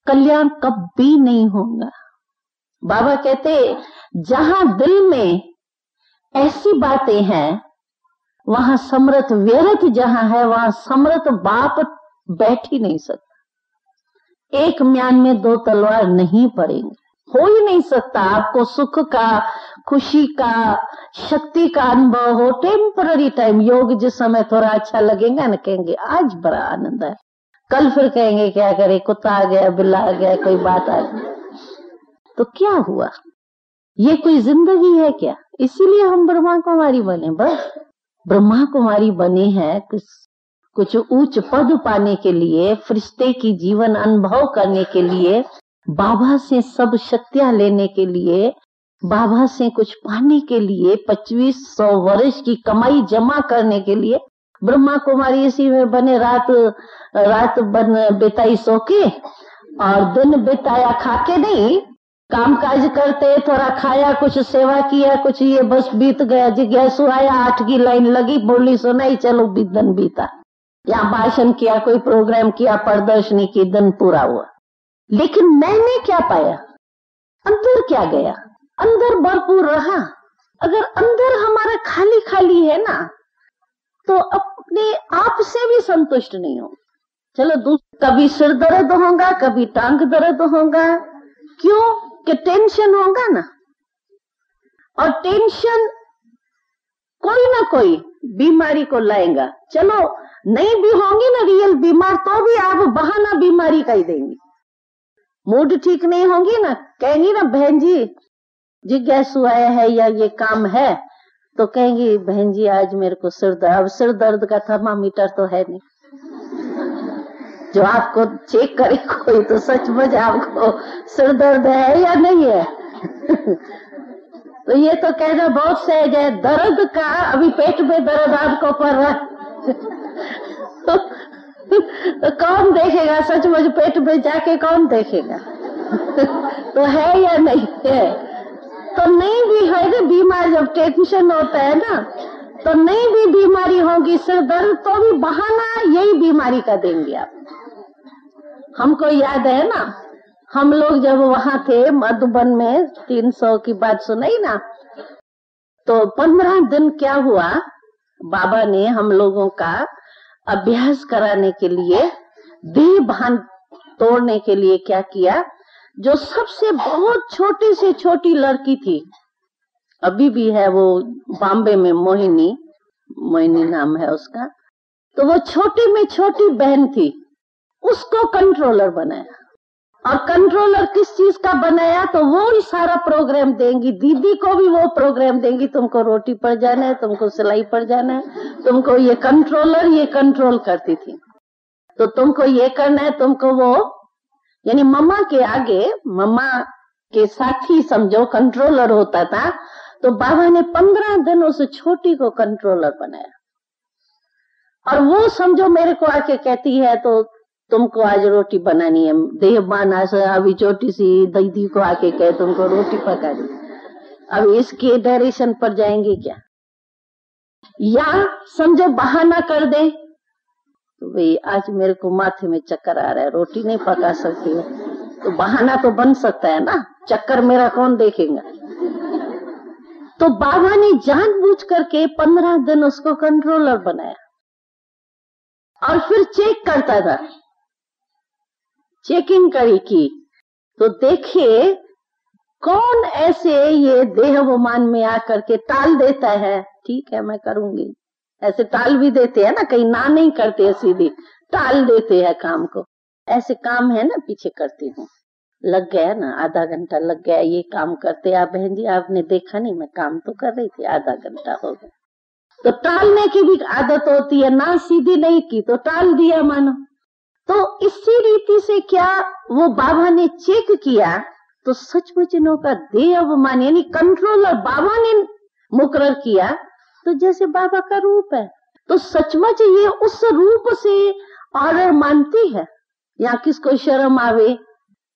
कल्याण कभी नहीं होगा। बाबा कहते जहां दिल में ऐसी बातें हैं, वहां समर्थ व्यर्थ जहां है, वहां समर्थ बाप बैठ ही नहीं सकता। एक म्यान में 2 तलवार नहीं पड़ेंगे, हो ही नहीं सकता। आपको सुख का, खुशी का, शक्ति का अनुभव हो, टेम्पररी टाइम, योग जिस समय थोड़ा अच्छा लगेगा ना, कहेंगे आज बड़ा आनंद है, कल फिर कहेंगे क्या करे, कुत्ता आ गया, बिल्ला आ गया, कोई बात आ गई, तो क्या हुआ, ये कोई जिंदगी है क्या। इसीलिए हम ब्रह्मा कुमारी बने, बस ब्रह्मा कुमारी बने हैं कुछ उच्च पद पाने के लिए, फरिश्ते की जीवन अनुभव करने के लिए, बाबा से सब शक्तियां लेने के लिए, बाबा से कुछ पाने के लिए, 2500 वर्ष की कमाई जमा करने के लिए ब्रह्मा कुमारी इसी में बने, रात बन बेताई सो के और दिन बिताया खाके नहीं, काम काज करते, थोड़ा खाया, कुछ सेवा किया, कुछ ये, बस बीत गया। जिज्ञासु आया, 8 की लाइन लगी, बोली सुनाई, चलो दिन बीता। या भाषण किया, कोई प्रोग्राम किया, प्रदर्शनी की, दिन पूरा हुआ। लेकिन मैंने क्या पाया, अंदर क्या गया, अंदर भरपूर रहा। अगर अंदर हमारा खाली खाली है ना, तो अपने आप से भी संतुष्ट नहीं हो। चलो कभी सिर दर्द होगा, कभी टांग दर्द होगा, क्यों कि टेंशन होगा ना। और टेंशन कोई ना कोई बीमारी को लाएगा। चलो नहीं भी होंगी ना रियल बीमार, तो भी आप बहाना बीमारी का ही देंगी। मूड ठीक नहीं होंगी ना, कहेंगी ना बहन जी जिज्ञासु आया है या ये काम है, तो कहेंगी बहन जी आज मेरे को सिर दर्द। अब सिर दर्द का थर्मामीटर तो है नहीं जो आपको चेक करे कोई, तो सचमुच आपको सिर दर्द है या नहीं है तो ये तो कहना बहुत सहज है। दर्द का अभी पेट में दर्द आपको पड़ रहा है तो कौन देखेगा, सचमुच पेट में जाके कौन देखेगा तो है या नहीं है। तो नहीं भी है ना बीमार, जब टेंशन होता है ना, तो नहीं भी बीमारी होगी सिर दर्द, तो भी बहाना यही बीमारी का देंगे आप। हमको याद है ना, हम लोग जब वहां थे मधुबन में, 300 की बात सुनाई ना, तो 15 दिन क्या हुआ, बाबा ने हम लोगों का अभ्यास कराने के लिए, देह भान तोड़ने के लिए क्या किया, जो सबसे बहुत छोटी से छोटी लड़की थी, अभी भी है वो बॉम्बे में, मोहिनी नाम है उसका, तो वो छोटी में छोटी बहन थी, उसको कंट्रोलर बनाया। और कंट्रोलर किस चीज का बनाया, तो वो ही सारा प्रोग्राम देंगी, दीदी को भी वो प्रोग्राम देंगी, तुमको रोटी पर जाना है, तुमको सिलाई पर जाना है, तुमको ये कंट्रोलर ये कंट्रोल करती थी, तो तुमको ये करना है, तुमको वो, यानी मम्मा के आगे, मम्मा के साथी समझो कंट्रोलर होता था। तो बाबा ने 15 दिन उस छोटी को कंट्रोलर बनाया। और वो समझो मेरे को आके कहती है तो तुमको आज रोटी बनानी है, देहबान अभी छोटी सी दीदी को आके कहे तुमको रोटी पकानी, अब इसके डायरेक्शन पर जाएंगे क्या। या समझो बहाना कर दे, तो भाई आज मेरे को माथे में चक्कर आ रहा है, रोटी नहीं पका सकती है, तो बहाना तो बन सकता है ना, चक्कर मेरा कौन देखेगा। तो बाबा ने जानबूझ करके 15 दिन उसको कंट्रोलर बनाया। और फिर चेक करता था, चेकिंग करी की, तो देखे कौन ऐसे ये देहाभिमान में आकर के टाल देता है, ठीक है मैं करूंगी, ऐसे टाल भी देते हैं ना, कहीं ना नहीं करते हैं, सीधी टाल देते हैं काम को। ऐसे काम है ना, पीछे करती हूँ, लग गया ना, आधा घंटा लग गया ये काम करते। आप बहन जी आपने देखा नहीं, मैं काम तो कर रही थी, आधा घंटा हो गया। तो टालने की भी आदत होती है ना, सीधी नहीं की तो टाल दिया मानो। तो इसी रीति से क्या वो बाबा ने चेक किया, तो सचमुच इनका देह अभिमान यानी कंट्रोलर बाबा ने मुकर्रर किया, तो जैसे बाबा का रूप है, तो सचमुच ये उस रूप से ऑर्डर मानती है। या किसको शर्म आवे,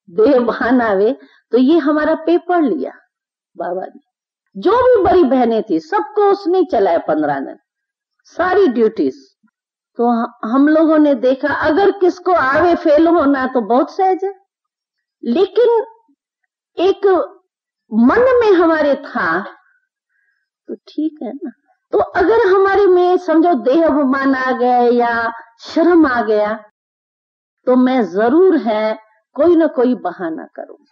देह भान आवे, तो ये हमारा पेपर लिया बाबा ने। जो भी बड़ी बहनें थी सबको उसने चलाया 15 दिन, सारी ड्यूटीज। तो हम लोगों ने देखा अगर किसको आवे फेल होना तो बहुत सहज है, लेकिन एक मन में हमारे था तो ठीक है ना। तो अगर हमारे में समझो देह अभिमान आ गया या शर्म आ गया, तो मैं जरूर है कोई ना कोई बहाना करूंगी,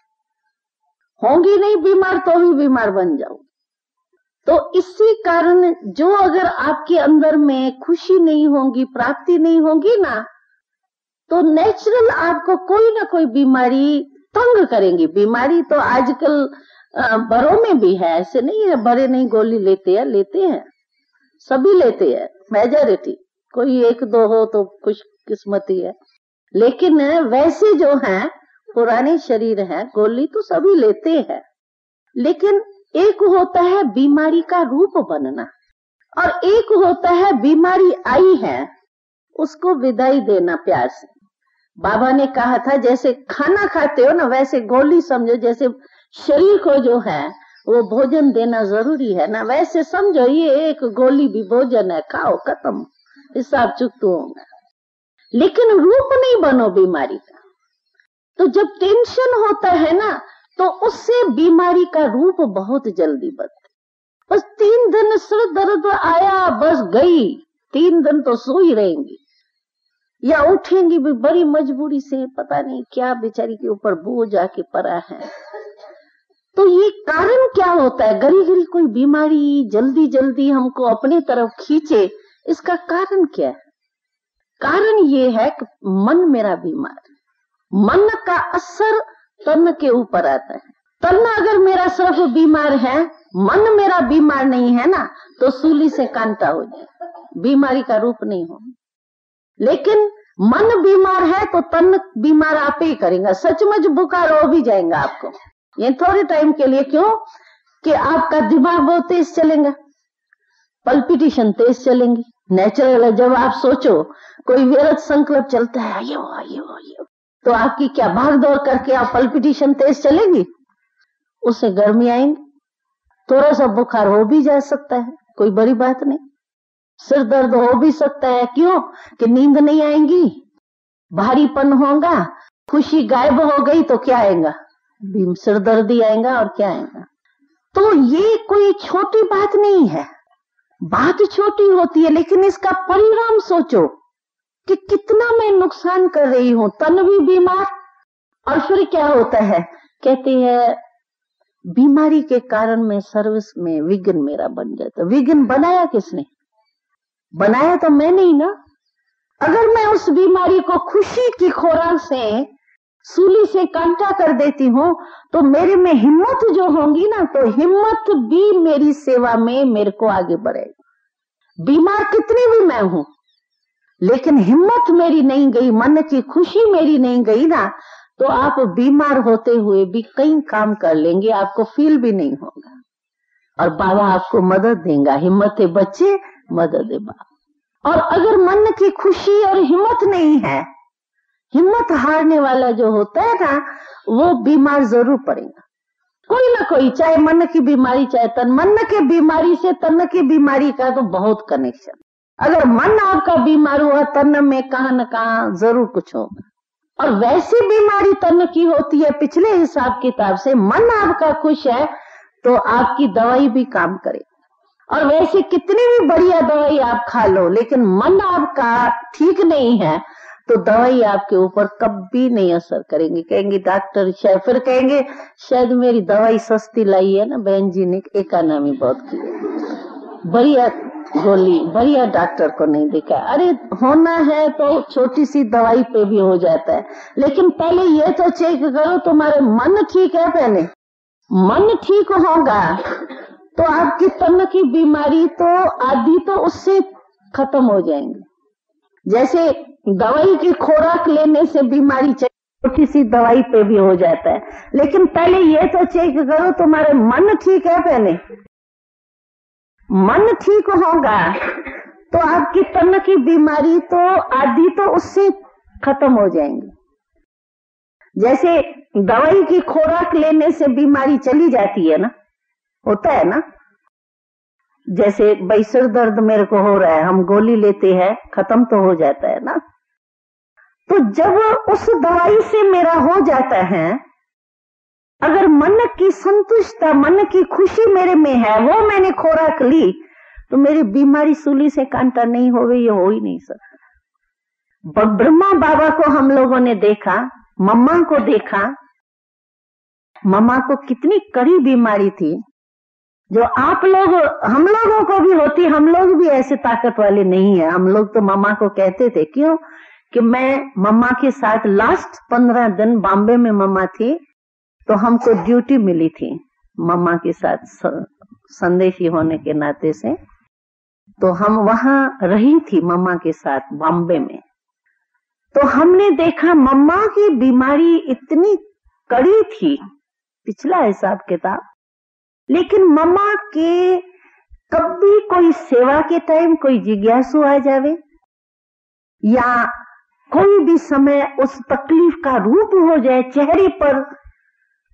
होंगी नहीं बीमार तो भी बीमार बन जाऊं। तो इसी कारण जो अगर आपके अंदर में खुशी नहीं होगी, प्राप्ति नहीं होगी ना, तो नेचुरल आपको कोई ना कोई बीमारी तंग करेंगी। बीमारी तो आजकल बड़ों में भी है, ऐसे नहीं है बड़े नहीं गोली लेते हैं, सभी लेते हैं, मेजॉरिटी, कोई एक दो हो तो खुश किस्मती है, लेकिन वैसे जो हैं पुराने शरीर हैं गोली तो सभी लेते हैं। लेकिन एक होता है बीमारी का रूप बनना, और एक होता है बीमारी आई है उसको विदाई देना प्यार से। बाबा ने कहा था जैसे खाना खाते हो ना वैसे गोली समझो, जैसे शरीर को जो है वो भोजन देना जरूरी है ना, वैसे समझो ये एक गोली भी भोजन है, खाओ खत्म, हिसाब चुकता होगा। लेकिन रूप नहीं बनो बीमारी का। तो जब टेंशन होता है ना तो उससे बीमारी का रूप बहुत जल्दी बनता है। बस 3 दिन सिर दर्द आया बस गई, 3 दिन तो सो ही रहेंगी या उठेंगी भी बड़ी मजबूरी से, पता नहीं क्या बेचारी के ऊपर बोझ आके पड़ा है। तो ये कारण क्या होता है, गरी गरी कोई बीमारी जल्दी जल्दी हमको अपने तरफ खींचे, इसका कारण क्या है? कारण ये है कि मन मेरा बीमार, मन का असर तन के ऊपर आता है। तन अगर मेरा सिर्फ बीमार है, मन मेरा बीमार नहीं है ना, तो सूली से कांटा हो जाए, बीमारी का रूप नहीं हो। लेकिन मन बीमार है तो तन बीमार आप ही करेगा, सचमुच बुखार हो भी जाएगा आपको, ये थोड़े टाइम के लिए। क्यों कि आपका दिमाग बहुत तेज चलेगा, पल्पिटेशन तेज चलेंगी, नेचुरल है। जब आप सोचो कोई व्यर्थ संकल्प चलता है ये तो आपकी क्या भाग दौड़ करके आप पल्पिटेशन तेज चलेगी, उससे गर्मी आएंगी, थोड़ा सा बुखार हो भी जा सकता है, कोई बड़ी बात नहीं। सिर दर्द हो भी सकता है, क्यों कि नींद नहीं आएंगी, भारीपन होगा, खुशी गायब हो गई तो क्या आएगा, सिर दर्द ही आएगा और क्या आएगा। तो ये कोई छोटी बात नहीं है, बात छोटी होती है लेकिन इसका परिणाम सोचो कि कितना मैं नुकसान कर रही हूं, तन भी बीमार। और फिर क्या होता है, कहते हैं बीमारी के कारण में सर्विस में विघ्न मेरा बन जाता। विघ्न बनाया किसने? बनाया तो मैं नहीं ना। अगर मैं उस बीमारी को खुशी की खोराक से सूली से कांटा कर देती हूं तो मेरे में हिम्मत जो होगी ना, तो हिम्मत भी मेरी सेवा में मेरे को आगे बढ़ेगी। बीमार कितनी भी मैं हूं लेकिन हिम्मत मेरी नहीं गई, मन की खुशी मेरी नहीं गई ना, तो आप बीमार होते हुए भी कई काम कर लेंगे, आपको फील भी नहीं होगा और बाबा आपको मदद देगा। हिम्मत है बच्चे, मदद है बाबा। और अगर मन की खुशी और हिम्मत नहीं है, हिम्मत हारने वाला जो होता है ना, वो बीमार जरूर पड़ेगा, कोई ना कोई, चाहे मन की बीमारी चाहे तन। मन के बीमारी से तन की बीमारी का तो बहुत कनेक्शन। अगर मन आपका बीमार हुआ तन में कहां न कहां जरूर कुछ होगा। और वैसी बीमारी तन की होती है पिछले हिसाब किताब से, मन आपका खुश है तो आपकी दवाई भी काम करे। और वैसे कितनी भी बढ़िया दवाई आप खा लो, लेकिन मन आपका ठीक नहीं है तो दवाई आपके ऊपर कभी नहीं असर करेंगे। कहेंगे डॉक्टर, शायद फिर कहेंगे शायद मेरी दवाई सस्ती लाई है ना बहन जी ने, इकोनॉमी बहुत की है, बढ़िया गोली, बढ़िया डॉक्टर को नहीं देखा। अरे होना है तो छोटी सी दवाई पे भी हो जाता है, लेकिन पहले ये तो चेक करो तुम्हारे मन ठीक है। पहले मन ठीक होगा तो आपकी तन की बीमारी तो आधी तो उससे खत्म हो जाएंगी। जैसे दवाई की खोराक लेने से बीमारी छोटी सी दवाई पे भी हो जाता है, लेकिन पहले ये तो चेक करो तुम्हारे मन ठीक है। पहले मन ठीक होगा तो आपकी तन की बीमारी तो आधी तो उससे खत्म हो जाएंगी। जैसे दवाई की खोराक लेने से बीमारी चली जाती है ना, होता है ना। जैसे भाई सिर दर्द मेरे को हो रहा है, हम गोली लेते हैं, खत्म तो हो जाता है ना। तो जब उस दवाई से मेरा हो जाता है, अगर मन की संतुष्टता, मन की खुशी मेरे में है, वो मैंने खोराक ली, तो मेरी बीमारी सूली से कांटा नहीं हो गई, ये हो ही नहीं सकता। ब्रह्मा बाबा को हम लोगों ने देखा, मम्मा को देखा, मम्मा को कितनी कड़ी बीमारी थी जो आप लोग, हम लोगों को भी होती। हम लोग भी ऐसे ताकत वाले नहीं है। हम लोग तो मम्मा को कहते थे, क्यों कि मैं मम्मा के साथ लास्ट 15 दिन बॉम्बे में मम्मा थी, तो हमको ड्यूटी मिली थी मम्मा के साथ, संदेशी होने के नाते से, तो हम वहां रही थी मम्मा के साथ बॉम्बे में। तो हमने देखा मम्मा की बीमारी इतनी कड़ी थी, पिछला हिसाब किताब, लेकिन मम्मा के कभी कोई सेवा के टाइम कोई जिज्ञासु आ जावे या कोई भी समय उस तकलीफ का रूप हो जाए चेहरे पर,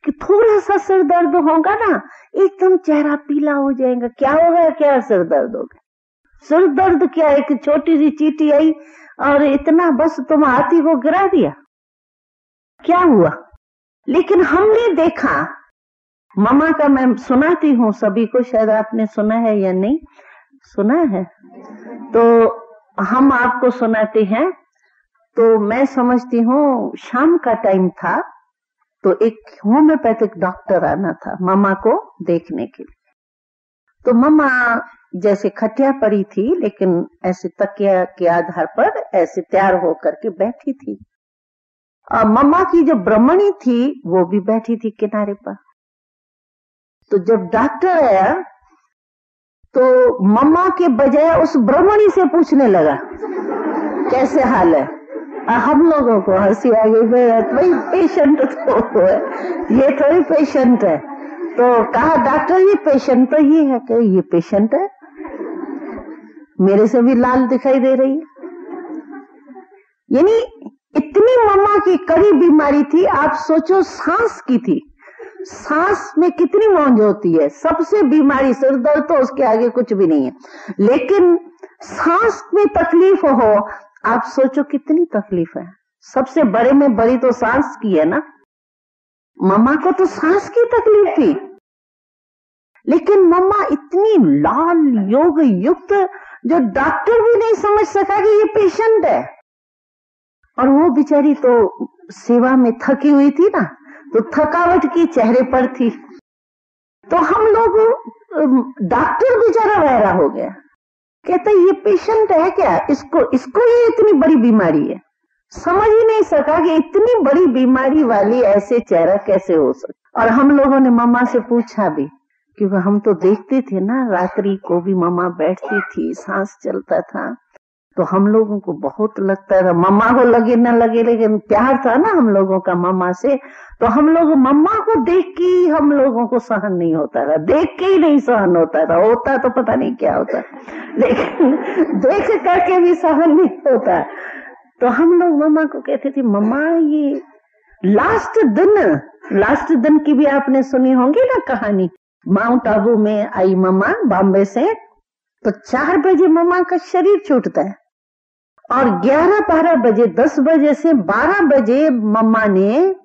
कि थोड़ा सा सिर दर्द होगा ना, एकदम चेहरा पीला हो जाएगा। क्या होगा? क्या सिर दर्द होगा? सिर दर्द क्या है कि छोटी सी चींटी आई और इतना बस तुम हाथी को गिरा दिया, क्या हुआ? लेकिन हमने देखा, मम्मा का मैं सुनाती हूँ सभी को, शायद आपने सुना है या नहीं सुना है, तो हम आपको सुनाते हैं। तो मैं समझती हूँ शाम का टाइम था, तो एक होम्योपैथिक डॉक्टर आना था मम्मा को देखने के लिए। तो मम्मा जैसे खटिया पड़ी थी, लेकिन ऐसे तकिया के आधार पर ऐसे तैयार होकर के बैठी थी। और मम्मा की जो ब्रह्मणी थी वो भी बैठी थी किनारे पर। तो जब डॉक्टर आया तो मम्मा के बजाय उस ब्रह्मणी से पूछने लगा कैसे हाल है। हम लोगों को हंसी आ गई, भाई पेशेंट तो है, ये थोड़ी पेशेंट है। तो कहा डॉक्टर ये पेशेंट तो ये है, कि ये पेशेंट है, मेरे से भी लाल दिखाई दे रही है। यानी इतनी मम्मा की कड़ी बीमारी थी। आप सोचो सांस की थी, सांस में कितनी मौज होती है। सबसे बीमारी सिर दर्द तो उसके आगे कुछ भी नहीं है, लेकिन सांस में तकलीफ हो, आप सोचो कितनी तकलीफ है। सबसे बड़े में बड़ी तो सांस की है ना। मम्मा को तो सांस की तकलीफ थी, लेकिन मम्मा इतनी लाल योग युक्त, जो डॉक्टर भी नहीं समझ सका कि ये पेशेंट है। और वो बेचारी तो सेवा में थकी हुई थी ना, तो थकावट की चेहरे पर थी। तो हम लोग, डॉक्टर बेचारा बहरा हो गया, कहता ये पेशेंट है क्या, इसको ये इतनी बड़ी बीमारी है। समझ ही नहीं सका कि इतनी बड़ी बीमारी वाली ऐसे चेहरा कैसे हो सकता। और हम लोगों ने मम्मा से पूछा भी, क्योंकि हम तो देखते थे ना, रात्रि को भी मम्मा बैठती थी, सांस चलता था, तो हम लोगों को बहुत लगता था, मम्मा को लगे न लगे, लेकिन प्यार था ना हम लोगों का मम्मा से। तो हम लोग मम्मा को देख के ही हम लोगों को सहन नहीं होता था, देख के ही नहीं सहन होता था, होता तो पता नहीं क्या होता, लेकिन देख करके भी सहन नहीं होता। तो हम लोग मम्मा को कहते थे, मम्मा ये लास्ट दिन की भी आपने सुनी होंगी ना कहानी। माउंट आबू में आई मम्मा बॉम्बे से, तो 4 बजे मम्मा का शरीर छूटता है, और 11, 12 बजे, 10 बजे से 12 बजे मम्मा ने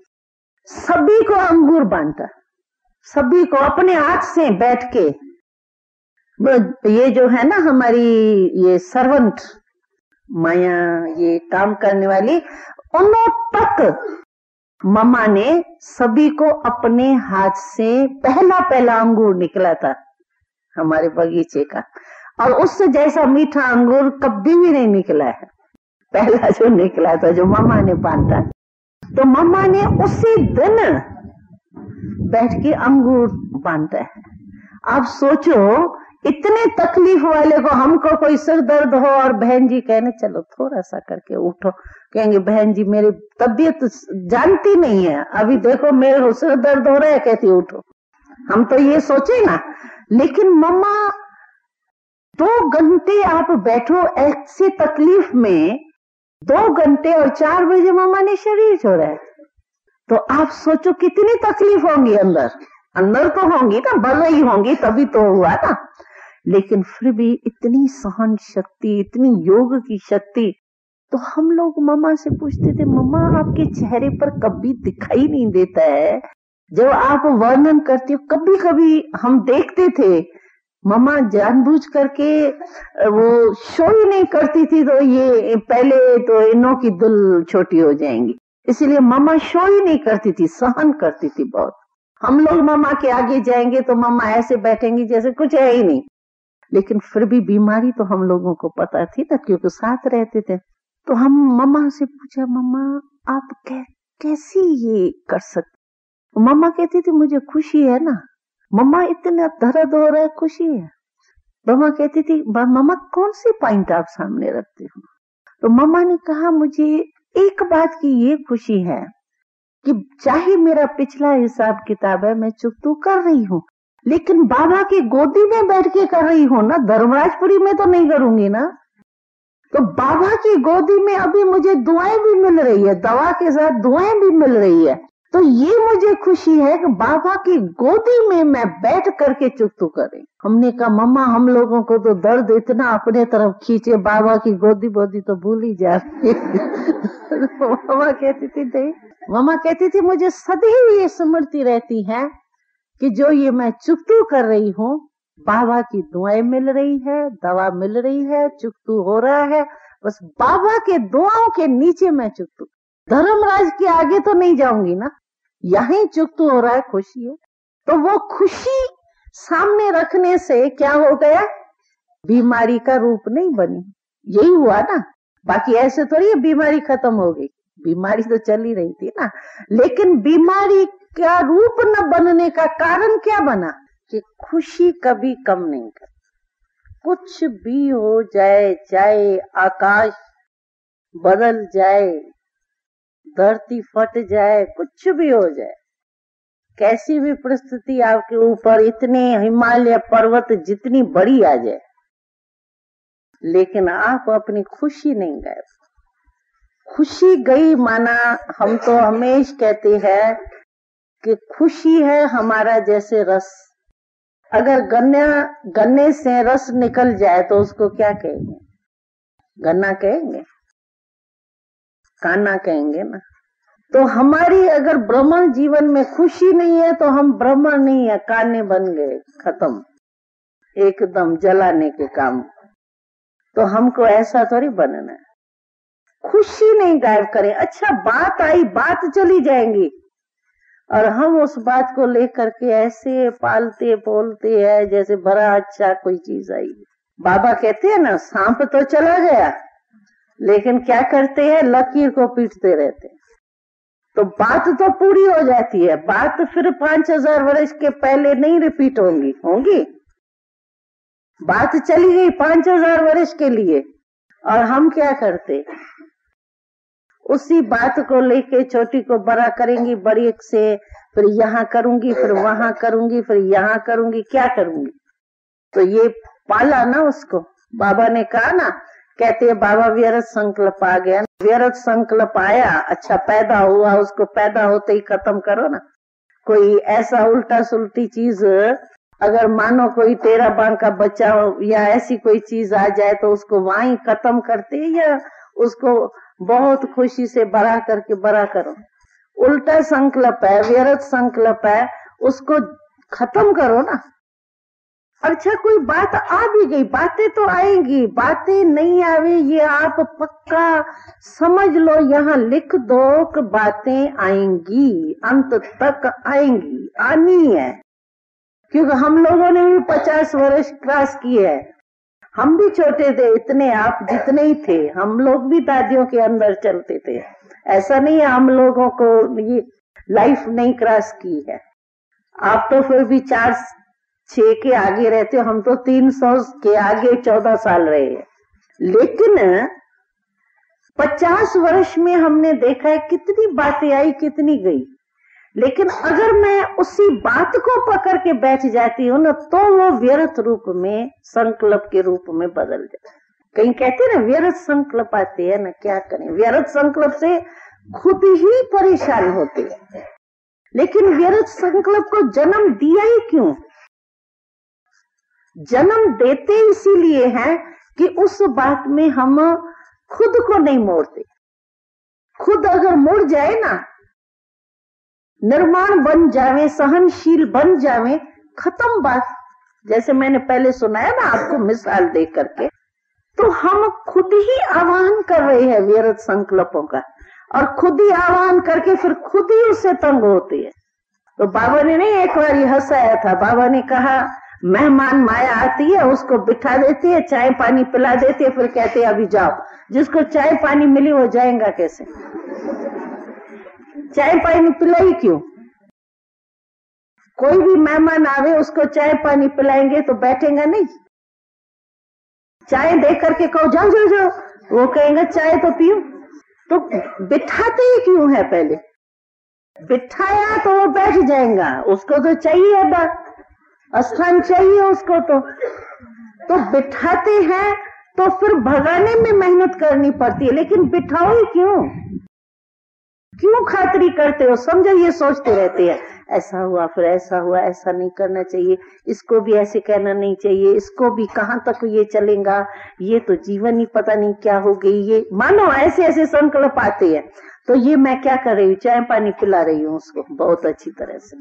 सभी को अंगूर बांटा, सभी को अपने हाथ से बैठ के। ये जो है ना हमारी ये सर्वेंट माया, ये काम करने वाली, उन्हों तक मम्मा ने सभी को अपने हाथ से, पहला अंगूर निकला था हमारे बगीचे का, और उससे जैसा मीठा अंगूर कभी भी नहीं निकला है, पहला जो निकला था, जो मम्मा ने बांटा। तो मम्मा ने उसी दिन बैठ के अंगूर बांटा है। आप सोचो, इतने तकलीफ वाले को, हमको कोई सिर दर्द हो और बहन जी कहने चलो थोड़ा सा करके उठो, कहेंगे बहन जी मेरी तबीयत जानती नहीं है, अभी देखो मेरे सिर दर्द हो रहा है, कहती उठो। हम तो ये सोचे ना, लेकिन मम्मा 2 घंटे आप बैठो ऐसी तकलीफ में, 2 घंटे, और 4 बजे मम्मा ने शरीर छोड़ा है। तो आप सोचो कितनी तकलीफ होंगी अंदर तो होंगी ना, बढ़ रही होंगी, तभी तो हुआ ना। लेकिन फिर भी इतनी सहन शक्ति, इतनी योग की शक्ति। तो हम लोग मम्मा से पूछते थे, मम्मा आपके चेहरे पर कभी दिखाई नहीं देता है, जब आप वर्णन करती हो। कभी कभी हम देखते थे मम्मा जानबूझ करके वो शो ही नहीं करती थी, तो ये पहले तो इनों की दिल छोटी हो जाएंगी, इसलिए मम्मा शो ही नहीं करती थी, सहन करती थी बहुत। हम लोग मम्मा के आगे जाएंगे तो मम्मा ऐसे बैठेंगी जैसे कुछ है ही नहीं, लेकिन फिर भी बीमारी तो हम लोगों को पता थी ना, क्योंकि साथ रहते थे। तो हम मम्मा से पूछा, मम्मा आप कैसी ये कर सकते? मम्मा कहती थी मुझे खुशी है ना। मम्मा इतना दर्द हो रहा है, खुशी है। मम्मा कहती थी, मम्मा कौन सी पॉइंट आप सामने रखते हो? तो मम्मा ने कहा, मुझे एक बात की ये खुशी है कि चाहे मेरा पिछला हिसाब किताब है, मैं चुप तो कर रही हूँ, लेकिन बाबा की गोदी में बैठ के कर रही हूँ ना, धर्मराजपुरी में तो नहीं करूंगी ना। तो बाबा की गोदी में अभी मुझे दुआएं भी मिल रही है, दवा के साथ दुआएं भी मिल रही है। तो ये मुझे खुशी है कि बाबा की गोदी में मैं बैठ करके चुकतू करे। हमने कहा मम्मा हम लोगों को तो दर्द इतना अपने तरफ खींचे, बाबा की गोदी बोदी तो भूल ही जाती। मामा कहती थी नहीं, मामा कहती थी मुझे सदैव ये स्मृति रहती है कि जो ये मैं चुकतू कर रही हूँ, बाबा की दुआएं मिल रही है, दवा मिल रही है, चुकतू हो रहा है, बस बाबा के दुआओं के नीचे मैं चुकतू। धर्मराज के आगे तो नहीं जाऊंगी ना, यहीं चुकतू हो रहा है, खुशी है। तो वो खुशी सामने रखने से क्या हो गया, बीमारी का रूप नहीं बनी। यही हुआ ना, बाकी ऐसे थोड़ी बीमारी खत्म हो गई, बीमारी तो चल ही रही थी ना। लेकिन बीमारी का रूप न बनने का कारण क्या बना कि खुशी कभी कम नहीं कर। कुछ भी हो जाए, चाहे आकाश बदल जाए, धरती फट जाए, कुछ भी हो जाए, कैसी भी परिस्थिति आपके ऊपर, इतने हिमालय पर्वत जितनी बड़ी आ जाए, लेकिन आप अपनी खुशी नहीं गए। खुशी गई माना, हम तो हमेशा कहते हैं कि खुशी है हमारा जैसे रस। अगर गन्ने से रस निकल जाए तो उसको क्या कहेंगे, गन्ना कहेंगे, काना कहेंगे ना। तो हमारी अगर ब्राह्मण जीवन में खुशी नहीं है तो हम ब्राह्मण नहीं है, काने बन गए, खत्म, एकदम जलाने के काम। तो हमको ऐसा थोड़ी बनना है, खुशी नहीं गायब करें। अच्छा बात आई, बात चली जाएंगी और हम उस बात को लेकर के ऐसे पालते बोलते हैं जैसे बड़ा अच्छा कोई चीज आई। बाबा कहते हैं ना, सांप तो चला गया लेकिन क्या करते हैं, लकीर को पीटते रहते हैं। तो बात तो पूरी हो जाती है, बात फिर 5000 वर्ष के पहले नहीं रिपीट होंगी। बात चली गई 5000 वर्ष के लिए, और हम क्या करते, उसी बात को लेके छोटी को बड़ा करेंगी, बड़ी से फिर यहाँ करूंगी, फिर वहां करूंगी, फिर यहाँ करूंगी, क्या करूंगी। तो ये पाला ना उसको। बाबा ने कहा ना, कहते हैं बाबा व्यर्थ संकल्प आ गया, व्यर्थ संकल्प आया, अच्छा पैदा हुआ, उसको पैदा होते ही खत्म करो ना। कोई ऐसा उल्टा सुलटी चीज, अगर मानो कोई 13 बांग का बच्चा या ऐसी कोई चीज आ जाए तो उसको वहीं खत्म करते, या उसको बहुत खुशी से बड़ा करके बड़ा करो। उल्टा संकल्प है, व्यर्थ संकल्प है, उसको खत्म करो ना। अच्छा कोई बात आ भी गई, बातें तो आएंगी, बातें नहीं आवे ये आप पक्का समझ लो, यहाँ लिख दो कि बातें आएंगी, अंत तक आएंगी, आनी है। क्योंकि हम लोगों ने भी 50 वर्ष क्रॉस किए है, हम भी छोटे थे, इतने आप जितने ही थे, हम लोग भी दादियों के अंदर चलते थे। ऐसा नहीं है हम लोगों को ये लाइफ नहीं क्रॉस की है। आप तो फिर भी 4-6 के आगे रहते हो, हम तो 300 के आगे 14 साल रहे हैं। लेकिन 50 वर्ष में हमने देखा है कितनी बातें आई, कितनी गई। लेकिन अगर मैं उसी बात को पकड़ के बैठ जाती हूँ ना, तो वो व्यर्थ रूप में, संकल्प के रूप में बदल जाए। कहीं कहते हैं ना व्यर्थ संकल्प आते हैं ना, क्या करें, व्यर्थ संकल्प से खुद ही परेशान होते हैं। लेकिन व्यर्थ संकल्प को जन्म दिया ही क्यों? जन्म देते इसीलिए हैं कि उस बात में हम खुद को नहीं मोड़ते। खुद अगर मुड़ जाए ना, निर्माण बन जावे, सहनशील बन जावे, खत्म बात। जैसे मैंने पहले सुनाया ना आपको मिसाल दे करके, तो हम खुद ही आह्वान कर रहे हैं व्यर्थ संकल्पों का, और खुद ही आह्वान करके फिर खुद ही उससे तंग होते हैं। तो बाबा ने नहीं एक बार हंसाया था, बाबा ने कहा मेहमान माया आती है, उसको बिठा देती है, चाय पानी पिला देती है, फिर कहते हैं अभी जाओ। जिसको चाय पानी मिली वो जाएगा कैसे? चाय पानी पिलाई क्यों? कोई भी मेहमान आवे उसको चाय पानी पिलाएंगे तो बैठेगा नहीं। चाय दे करके कहो जाओ जाओ जाओ, वो कहेंगे चाय तो पियो। तो बिठाते ही क्यों है? पहले बिठाया तो वो बैठ जाएगा, उसको तो चाहिए स्थान चाहिए उसको। तो बिठाते हैं तो फिर भगाने में मेहनत करनी पड़ती है, लेकिन बिठाओ ही क्यों खातरी करते हो? समझो, ये सोचते रहते हैं ऐसा हुआ फिर ऐसा हुआ, ऐसा नहीं करना चाहिए, इसको भी ऐसे कहना नहीं चाहिए, इसको भी कहां तक ये चलेगा, ये तो जीवन ही पता नहीं क्या हो गई, ये मानो ऐसे ऐसे संकल्प आते हैं। तो ये मैं क्या कर रही हूँ, चाय पानी पिला रही हूँ उसको बहुत अच्छी तरह से,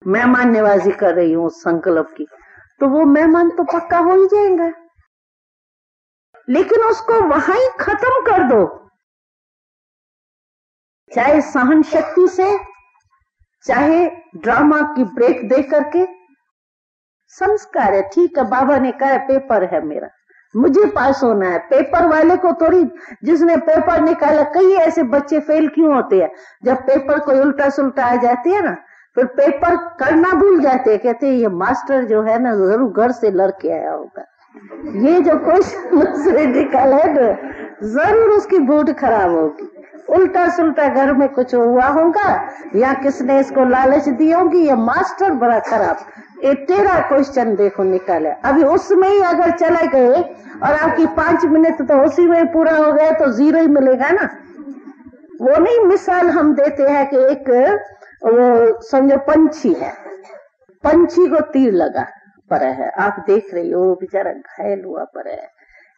मेहमान नवाजी कर रही हूँ उस संकल्प की, तो वो मेहमान तो पक्का हो ही जाएगा, लेकिन उसको वहां ही खत्म कर दो, चाहे सहन शक्ति से, चाहे ड्रामा की ब्रेक दे करके। संस्कार है, ठीक है, बाबा ने कहा पेपर है मेरा, मुझे पास होना है, पेपर वाले को थोड़ी, जिसने पेपर निकाला, कई ऐसे बच्चे फेल क्यों होते हैं, जब पेपर कोई उल्टा सुल्टा आ जाती है ना, फिर पेपर करना भूल जाते हैं, कहते हैं ये मास्टर जो है ना जरूर घर से लड़के आया होगा, ये जो क्वेश्चन निकाला है ना जरूर उसकी बोर्ड खराब होगी, उल्टा सुल्टा घर में कुछ हुआ होगा, या किसने इसको लालच दी होगी, ये मास्टर बड़ा खराब, ये तेरा क्वेश्चन देखो निकाले, अभी उसमें ही अगर चले गए और आपकी 5 मिनट तो उसी में पूरा हो गया तो 0 ही मिलेगा ना। वो नहीं, मिसाल हम देते हैं कि एक वो समझो पंछी है, पंछी को तीर लगा पड़ा है, आप देख रही हो बेचारा घायल हुआ पड़ा है,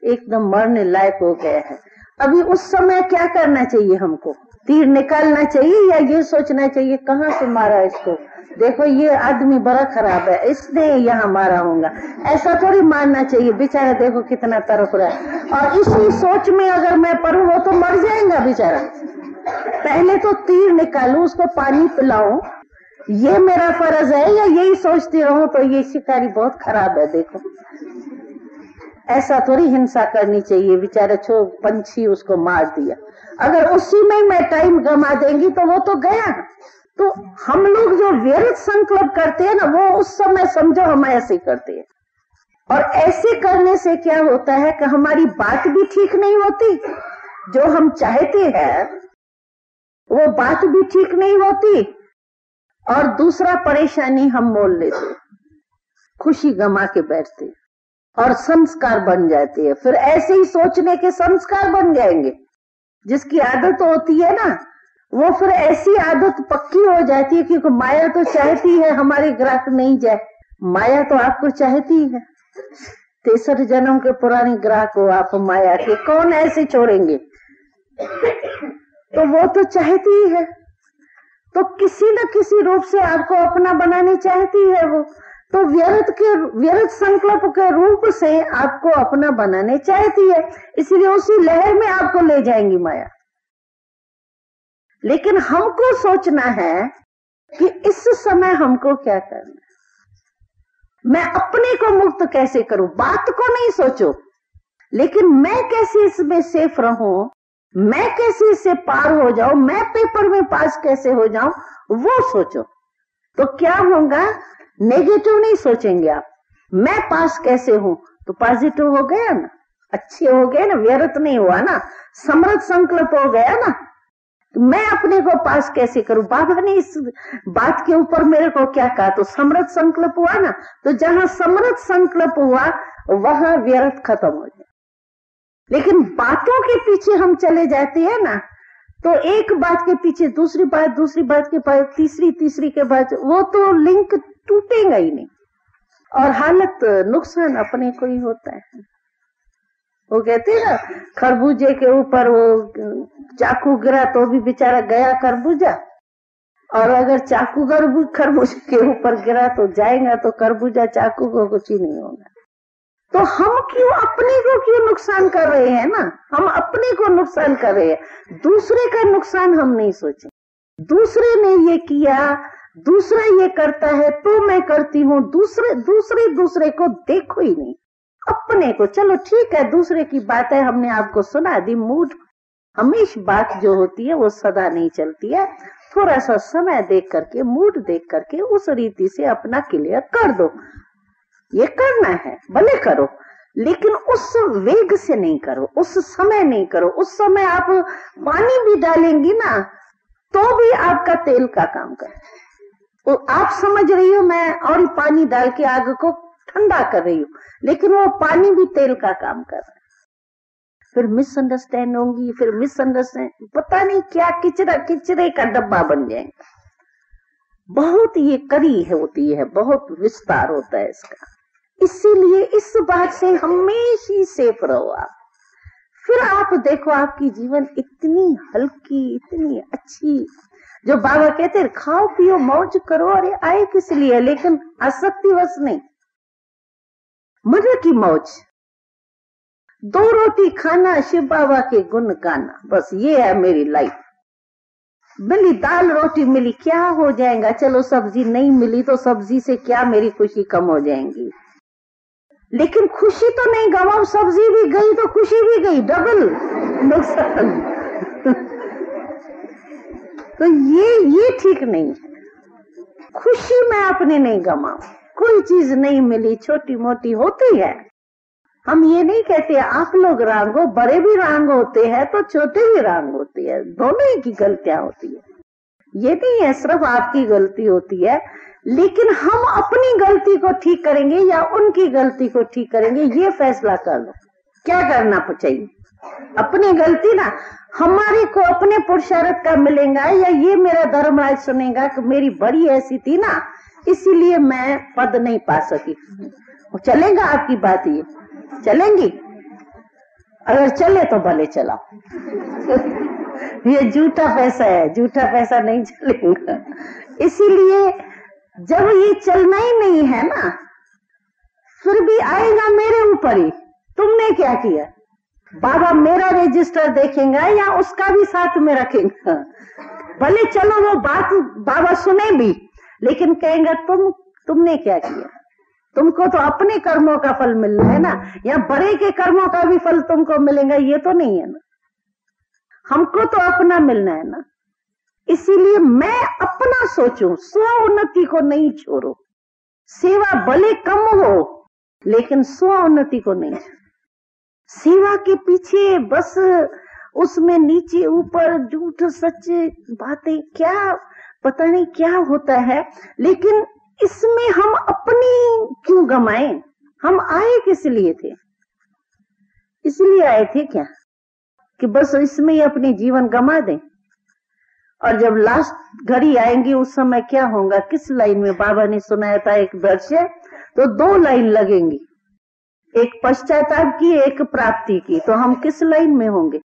एकदम मरने लायक हो गया है। अभी उस समय क्या करना चाहिए हमको, तीर निकालना चाहिए या ये सोचना चाहिए कहाँ से मारा इसको, देखो ये आदमी बड़ा खराब है, इसने यहाँ मारा होगा, ऐसा थोड़ी मानना चाहिए, बेचारा देखो कितना तड़प रहा है, और इसी सोच में अगर मैं पढ़ूं वो तो मर जाएगा बेचारा। पहले तो तीर निकालूं, उसको पानी पिलाऊं, ये मेरा फर्ज है, या यही सोचती रहूं तो ये शिकारी बहुत खराब है, देखो ऐसा थोड़ी हिंसा करनी चाहिए, बेचारा पंछी उसको मार दिया, अगर उसी में मैं टाइम गमा देंगी तो वो तो गया। तो हम लोग जो व्यर्थ संकल्प करते हैं ना, वो उस समय समझो हम ऐसे करते हैं, और ऐसे करने से क्या होता है कि हमारी बात भी ठीक नहीं होती, जो हम चाहते हैं वो बात भी ठीक नहीं होती, और दूसरा परेशानी हम मोल लेते, खुशी गमा के बैठते, और संस्कार बन जाते हैं, फिर ऐसे ही सोचने के संस्कार बन जाएंगे। जिसकी आदत होती है ना, वो फिर ऐसी आदत पक्की हो जाती है, क्योंकि माया तो चाहती है हमारे ग्राहक नहीं जाए, माया तो आपको चाहती है, 63 जन्म के पुराने ग्राहक हो आप माया के, कौन ऐसे छोड़ेंगे, तो वो तो चाहती ही है, तो किसी न किसी रूप से आपको अपना बनाने चाहती है वो, तो व्यर्थ संकल्प के रूप से आपको अपना बनाने चाहती है, इसलिए उसी लहर में आपको ले जाएंगी माया। लेकिन हमको सोचना है कि इस समय हमको क्या करना है, मैं अपने को मुक्त कैसे करूं, बात को नहीं सोचो, लेकिन मैं कैसे इसमें सेफ रहूं, मैं कैसे इससे पार हो जाऊं, मैं पेपर में पास कैसे हो जाऊं, वो सोचो। तो क्या होगा, नेगेटिव नहीं सोचेंगे आप, मैं पास कैसे हूं, तो पॉजिटिव हो गया ना, अच्छे हो गए ना, व्यर्थ नहीं हुआ ना, समृद्ध संकल्प हो गया ना। तो मैं अपने को पास कैसे करूं, बाबा ने इस बात के ऊपर मेरे को क्या कहा, तो समृद्ध संकल्प हुआ ना, तो जहां समृद्ध संकल्प हुआ वहां व्यर्थ खत्म हो जाए। लेकिन बातों के पीछे हम चले जाते हैं ना, तो एक बात के पीछे दूसरी बात, दूसरी बात के बाद तीसरी के बाद, वो तो लिंक टूटेगा ही नहीं, और हालत नुकसान अपने को ही होता है। वो कहते हैं ना, खरबूजे के ऊपर वो चाकू गिरा तो भी बेचारा गया खरबूजा, और अगर चाकू खरबूजे के ऊपर गिरा तो जाएगा, तो खरबूजा चाकू को कुछ ही नहीं होगा। तो हम क्यों अपने को क्यों नुकसान कर रहे हैं ना, हम अपने को नुकसान कर रहे हैं, दूसरे का नुकसान हम नहीं सोचे, दूसरे ने ये किया, दूसरा ये करता है तो मैं करती हूँ, दूसरे को देखो ही नहीं, अपने को, चलो ठीक है दूसरे की बात है, हमने आपको सुना दी, मूड हमेशा बात जो होती है वो सदा नहीं चलती है, थोड़ा सा समय देख करके, मूड देख करके उस रीति से अपना क्लियर कर दो, ये करना है भले करो, लेकिन उस वेग से नहीं करो, उस समय नहीं करो। उस समय आप पानी भी डालेंगी ना तो भी आपका तेल का काम करे, तो आप समझ रही हो मैं और पानी डाल के आग को ठंडा कर रही हूँ, लेकिन वो पानी भी तेल का काम कर रहा है। फिर मिसअंडरस्टैंड होंगी, फिर मिसअंडरस्टैंड, पता नहीं क्या किचरे का डब्बा बन जाएगा। बहुत ये कड़ी होती है, बहुत विस्तार होता है इसका। इसीलिए इस बात से हमेशा सेफ रहो आप। फिर आप देखो आपकी जीवन इतनी हल्की, इतनी अच्छी। जो बाबा कहते हैं खाओ पियो मौज करो, अरे आए किस लिए, लेकिन आसक्तिवश नहीं, मजे की मौज। 2 रोटी खाना, शिव बाबा के गुण गाना, बस ये है मेरी लाइफ। मिली दाल रोटी मिली, क्या हो जाएगा, चलो सब्जी नहीं मिली तो सब्जी से क्या मेरी खुशी कम हो जाएंगी, लेकिन खुशी तो नहीं गवाओ। सब्जी भी गई तो खुशी भी गई, डबल नुकसान। तो ये ठीक नहीं है। खुशी मैं अपने नहीं गवाऊं, कोई चीज नहीं मिली, छोटी मोटी होती है। हम ये नहीं कहते आप लोग रांगो, बड़े भी रांग होते हैं तो छोटे भी रांग होती है, दोनों ही की गलतियां होती है। ये नहीं है सिर्फ आपकी गलती होती है, लेकिन हम अपनी गलती को ठीक करेंगे या उनकी गलती को ठीक करेंगे, ये फैसला कर लो क्या करना चाहिए। अपनी गलती ना हमारे को अपने पुरुषार्थ का मिलेगा, या ये मेरा धर्मराज सुनेगा कि मेरी बड़ी ऐसी थी ना इसीलिए मैं पद नहीं पा सकी। चलेगा आपकी बात, ये चलेंगी? अगर चले तो भले चलाओ। ये झूठा पैसा है, झूठा पैसा नहीं चलेगा। इसीलिए जब ये चलना ही नहीं है ना, फिर भी आएगा मेरे ऊपर ही, तुमने क्या किया। बाबा मेरा रजिस्टर देखेगा या उसका भी साथ में रखेगा। भले चलो वो बात बाबा सुने भी, लेकिन कहेंगे तुमने क्या किया। तुमको तो अपने कर्मों का फल मिल रहा है ना, या बड़े के कर्मों का भी फल तुमको मिलेगा, ये तो नहीं है ना। हमको तो अपना मिलना है ना। इसीलिए मैं अपना सोचूं, स्व उन्नति को नहीं छोड़ो। सेवा भले कम हो लेकिन स्व उन्नति को नहीं। सेवा के पीछे बस उसमें नीचे ऊपर झूठ सच बातें, क्या पता नहीं क्या होता है, लेकिन इसमें हम अपनी क्यों गमाएं। हम आए किस लिए थे? इसलिए आए थे क्या कि बस इसमें ही अपने जीवन गमा दें, और जब लास्ट घड़ी आएंगी उस समय क्या होगा, किस लाइन में। बाबा ने सुनाया था एक दृश्य, तो 2 लाइन लगेंगी, एक पश्चाताप की, एक प्राप्ति की। तो हम किस लाइन में होंगे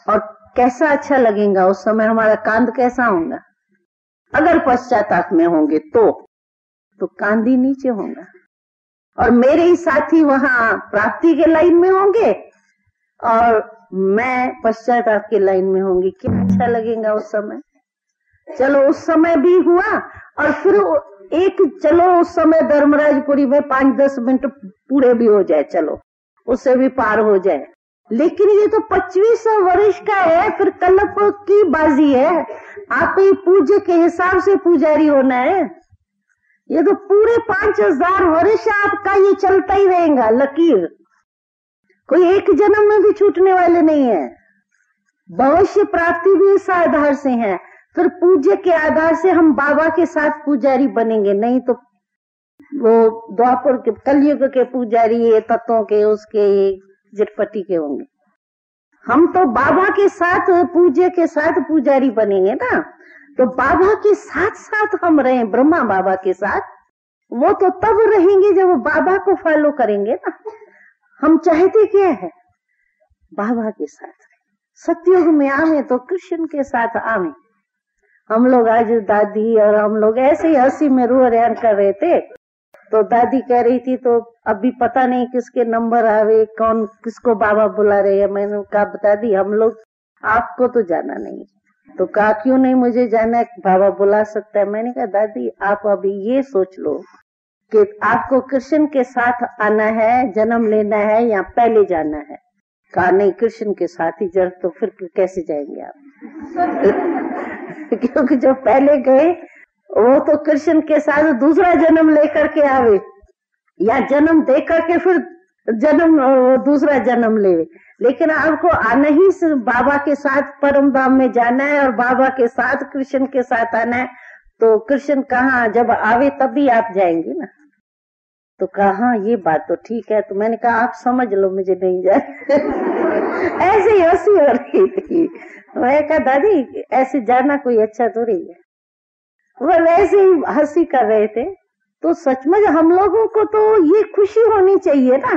और कैसा अच्छा लगेगा उस समय, हमारा कांध कैसा होगा। अगर पश्चाताप में होंगे तो कांधी नीचे होगा, और मेरे ही साथी वहां प्राप्ति के लाइन में होंगे और मैं पश्चाताप के लाइन में होंगी। क्या अच्छा लगेगा उस समय। चलो उस समय भी हुआ, और फिर चलो उस समय धर्मराजपुरी में 5-10 मिनट पूरे भी हो जाए, चलो उससे भी पार हो जाए। लेकिन ये तो 2500 वर्ष का है, फिर कल्प की बाजी है। आप ही पूज्य के हिसाब से पुजारी होना है। ये तो पूरे 5000 वर्ष आपका ये चलता ही रहेगा लकीर, कोई एक जन्म में भी छूटने वाले नहीं है। भविष्य प्राप्ति भी इस आधार से है। फिर पूज्य के आधार से हम बाबा के साथ पुजारी बनेंगे, नहीं तो वो द्वापर के कलयुग के पुजारी, ये तत्वों के उसके झटपटी के होंगे। हम तो बाबा के साथ पूज्य के साथ पुजारी बनेंगे ना। तो बाबा के साथ साथ हम रहे, ब्रह्मा बाबा के साथ, वो तो तब रहेंगे जब वो बाबा को फॉलो करेंगे ना। हम चाहते क्या है, बाबा के साथ सतयुग में आवे तो कृष्ण के साथ आवे। हम लोग आज दादी और हम लोग ऐसे ही हंसी में रू रैन कर रहे थे, तो दादी कह रही थी तो अभी पता नहीं किसके नंबर आवे, कौन किसको बाबा बुला रहे हैं। मैंने कहा दादी हम लोग, आपको तो जाना नहीं। तो कहा क्यों नहीं मुझे जाना है, बाबा बुला सकता है। मैंने कहा दादी आप अभी ये सोच लो कि आपको कृष्ण के साथ आना है, जन्म लेना है या पहले जाना है। कहा नहीं कृष्ण के साथ ही जर, तो फिर कैसे जाएंगे आप। क्योंकि जो पहले गए वो तो कृष्ण के साथ दूसरा जन्म लेकर के आवे, या जन्म दे करके फिर दूसरा जन्म ले। लेकिन आपको आना ही बाबा के साथ परम धाम में जाना है, और बाबा के साथ कृष्ण के साथ आना है। तो कृष्ण कहाँ, जब आवे तभी आप जाएंगे ना। तो कहा हाँ ये बात तो ठीक है। तो मैंने कहा आप समझ लो मुझे नहीं जाए। ऐसे ही हंसी हो रही थी। मैं कहा दादी ऐसे जाना कोई अच्छा तो नहीं है। वो वैसे ही हंसी कर रहे थे। तो सचमुच हम लोगों को तो ये खुशी होनी चाहिए ना।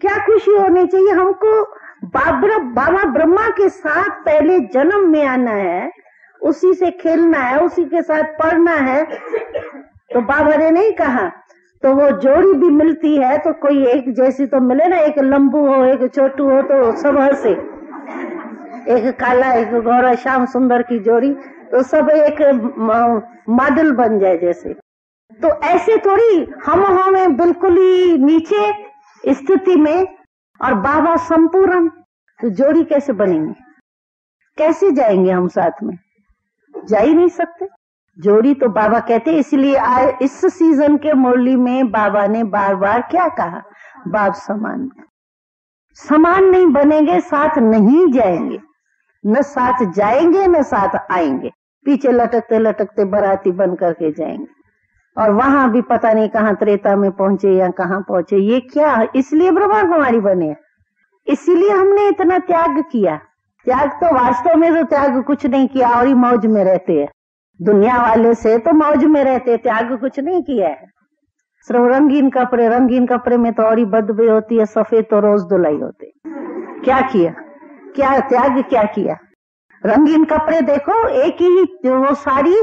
क्या खुशी होनी चाहिए हमको? बाबा ब्रह्मा के साथ पहले जन्म में आना है, उसी से खेलना है, उसी के साथ पढ़ना है। तो बाबा ने नहीं कहा तो वो जोड़ी भी मिलती है तो कोई एक जैसी तो मिले ना, एक लंबू हो एक छोटू हो तो सब हंसे, एक काला एक गोरा श्याम सुंदर की जोड़ी तो सब एक मॉडल बन जाए जैसे। तो ऐसे थोड़ी हम हमें बिल्कुल ही नीचे स्थिति में और बाबा संपूर्ण, तो जोड़ी कैसे बनेंगे? कैसे जाएंगे हम साथ में? जा ही नहीं सकते। जोड़ी तो बाबा कहते, इसलिए इस सीजन के मुरली में बाबा ने बार बार क्या कहा? बाप समान। समान नहीं बनेंगे साथ नहीं जाएंगे, न साथ जाएंगे न साथ आएंगे, पीछे लटकते लटकते बराती बन करके जाएंगे। और वहां भी पता नहीं कहाँ त्रेता में पहुंचे या कहाँ पहुंचे। ये क्या? इसलिए ब्रह्मा कुमारी बने, इसीलिए हमने इतना त्याग किया। त्याग तो वास्तव में तो त्याग कुछ नहीं किया और ही मौज में रहते हैं। दुनिया वाले से तो मौज में रहते, त्याग कुछ नहीं किया है। सिर्फ रंगीन कपड़े में तो और ही बदबू होती है, सफेद तो रोज धुलाई होते। क्या किया? क्या त्याग क्या किया? रंगीन कपड़े देखो, एक ही वो साड़ी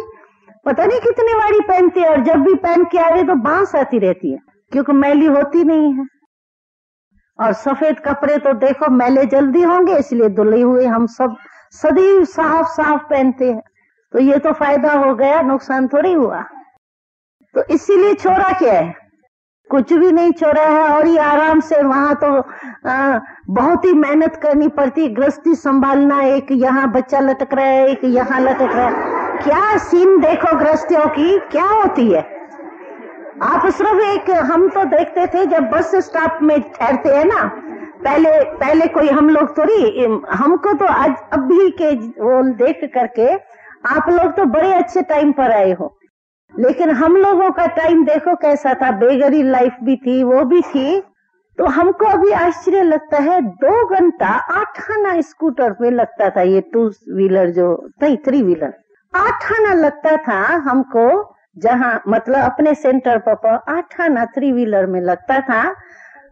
पता नहीं कितने बारी पहनती है, और जब भी पहन के आवे तो बांस आती रहती है क्योंकि मैली होती नहीं है। और सफेद कपड़े तो देखो मैले जल्दी होंगे, इसलिए धुले हुए हम सब सदैव साफ साफ पहनते हैं। तो ये तो फायदा हो गया, नुकसान थोड़ी हुआ। तो इसीलिए छोड़ा क्या है? कुछ भी नहीं छोड़ा है। और ये आराम से वहां तो बहुत ही मेहनत करनी पड़ती, गृहस्थी संभालना, एक यहाँ बच्चा लटक रहा है एक यहाँ लटक रहा है। क्या सीन देखो गृहस्थियों की क्या होती है। आप सिर्फ एक, हम तो देखते थे जब बस स्टॉप में ठहरते हैं ना, पहले कोई हम लोग थोड़ी, हमको तो आज अभी के वो देख करके आप लोग तो बड़े अच्छे टाइम पर आए हो, लेकिन हम लोगों का टाइम देखो कैसा था। बेगरी लाइफ भी थी, वो भी थी। तो हमको अभी आश्चर्य लगता है, 2 घंटा 8 आना स्कूटर पे लगता था, ये 2 व्हीलर जो नहीं 3 व्हीलर 8 आना लगता था हमको, जहाँ मतलब अपने सेंटर पर 8 आना 3 व्हीलर में लगता था।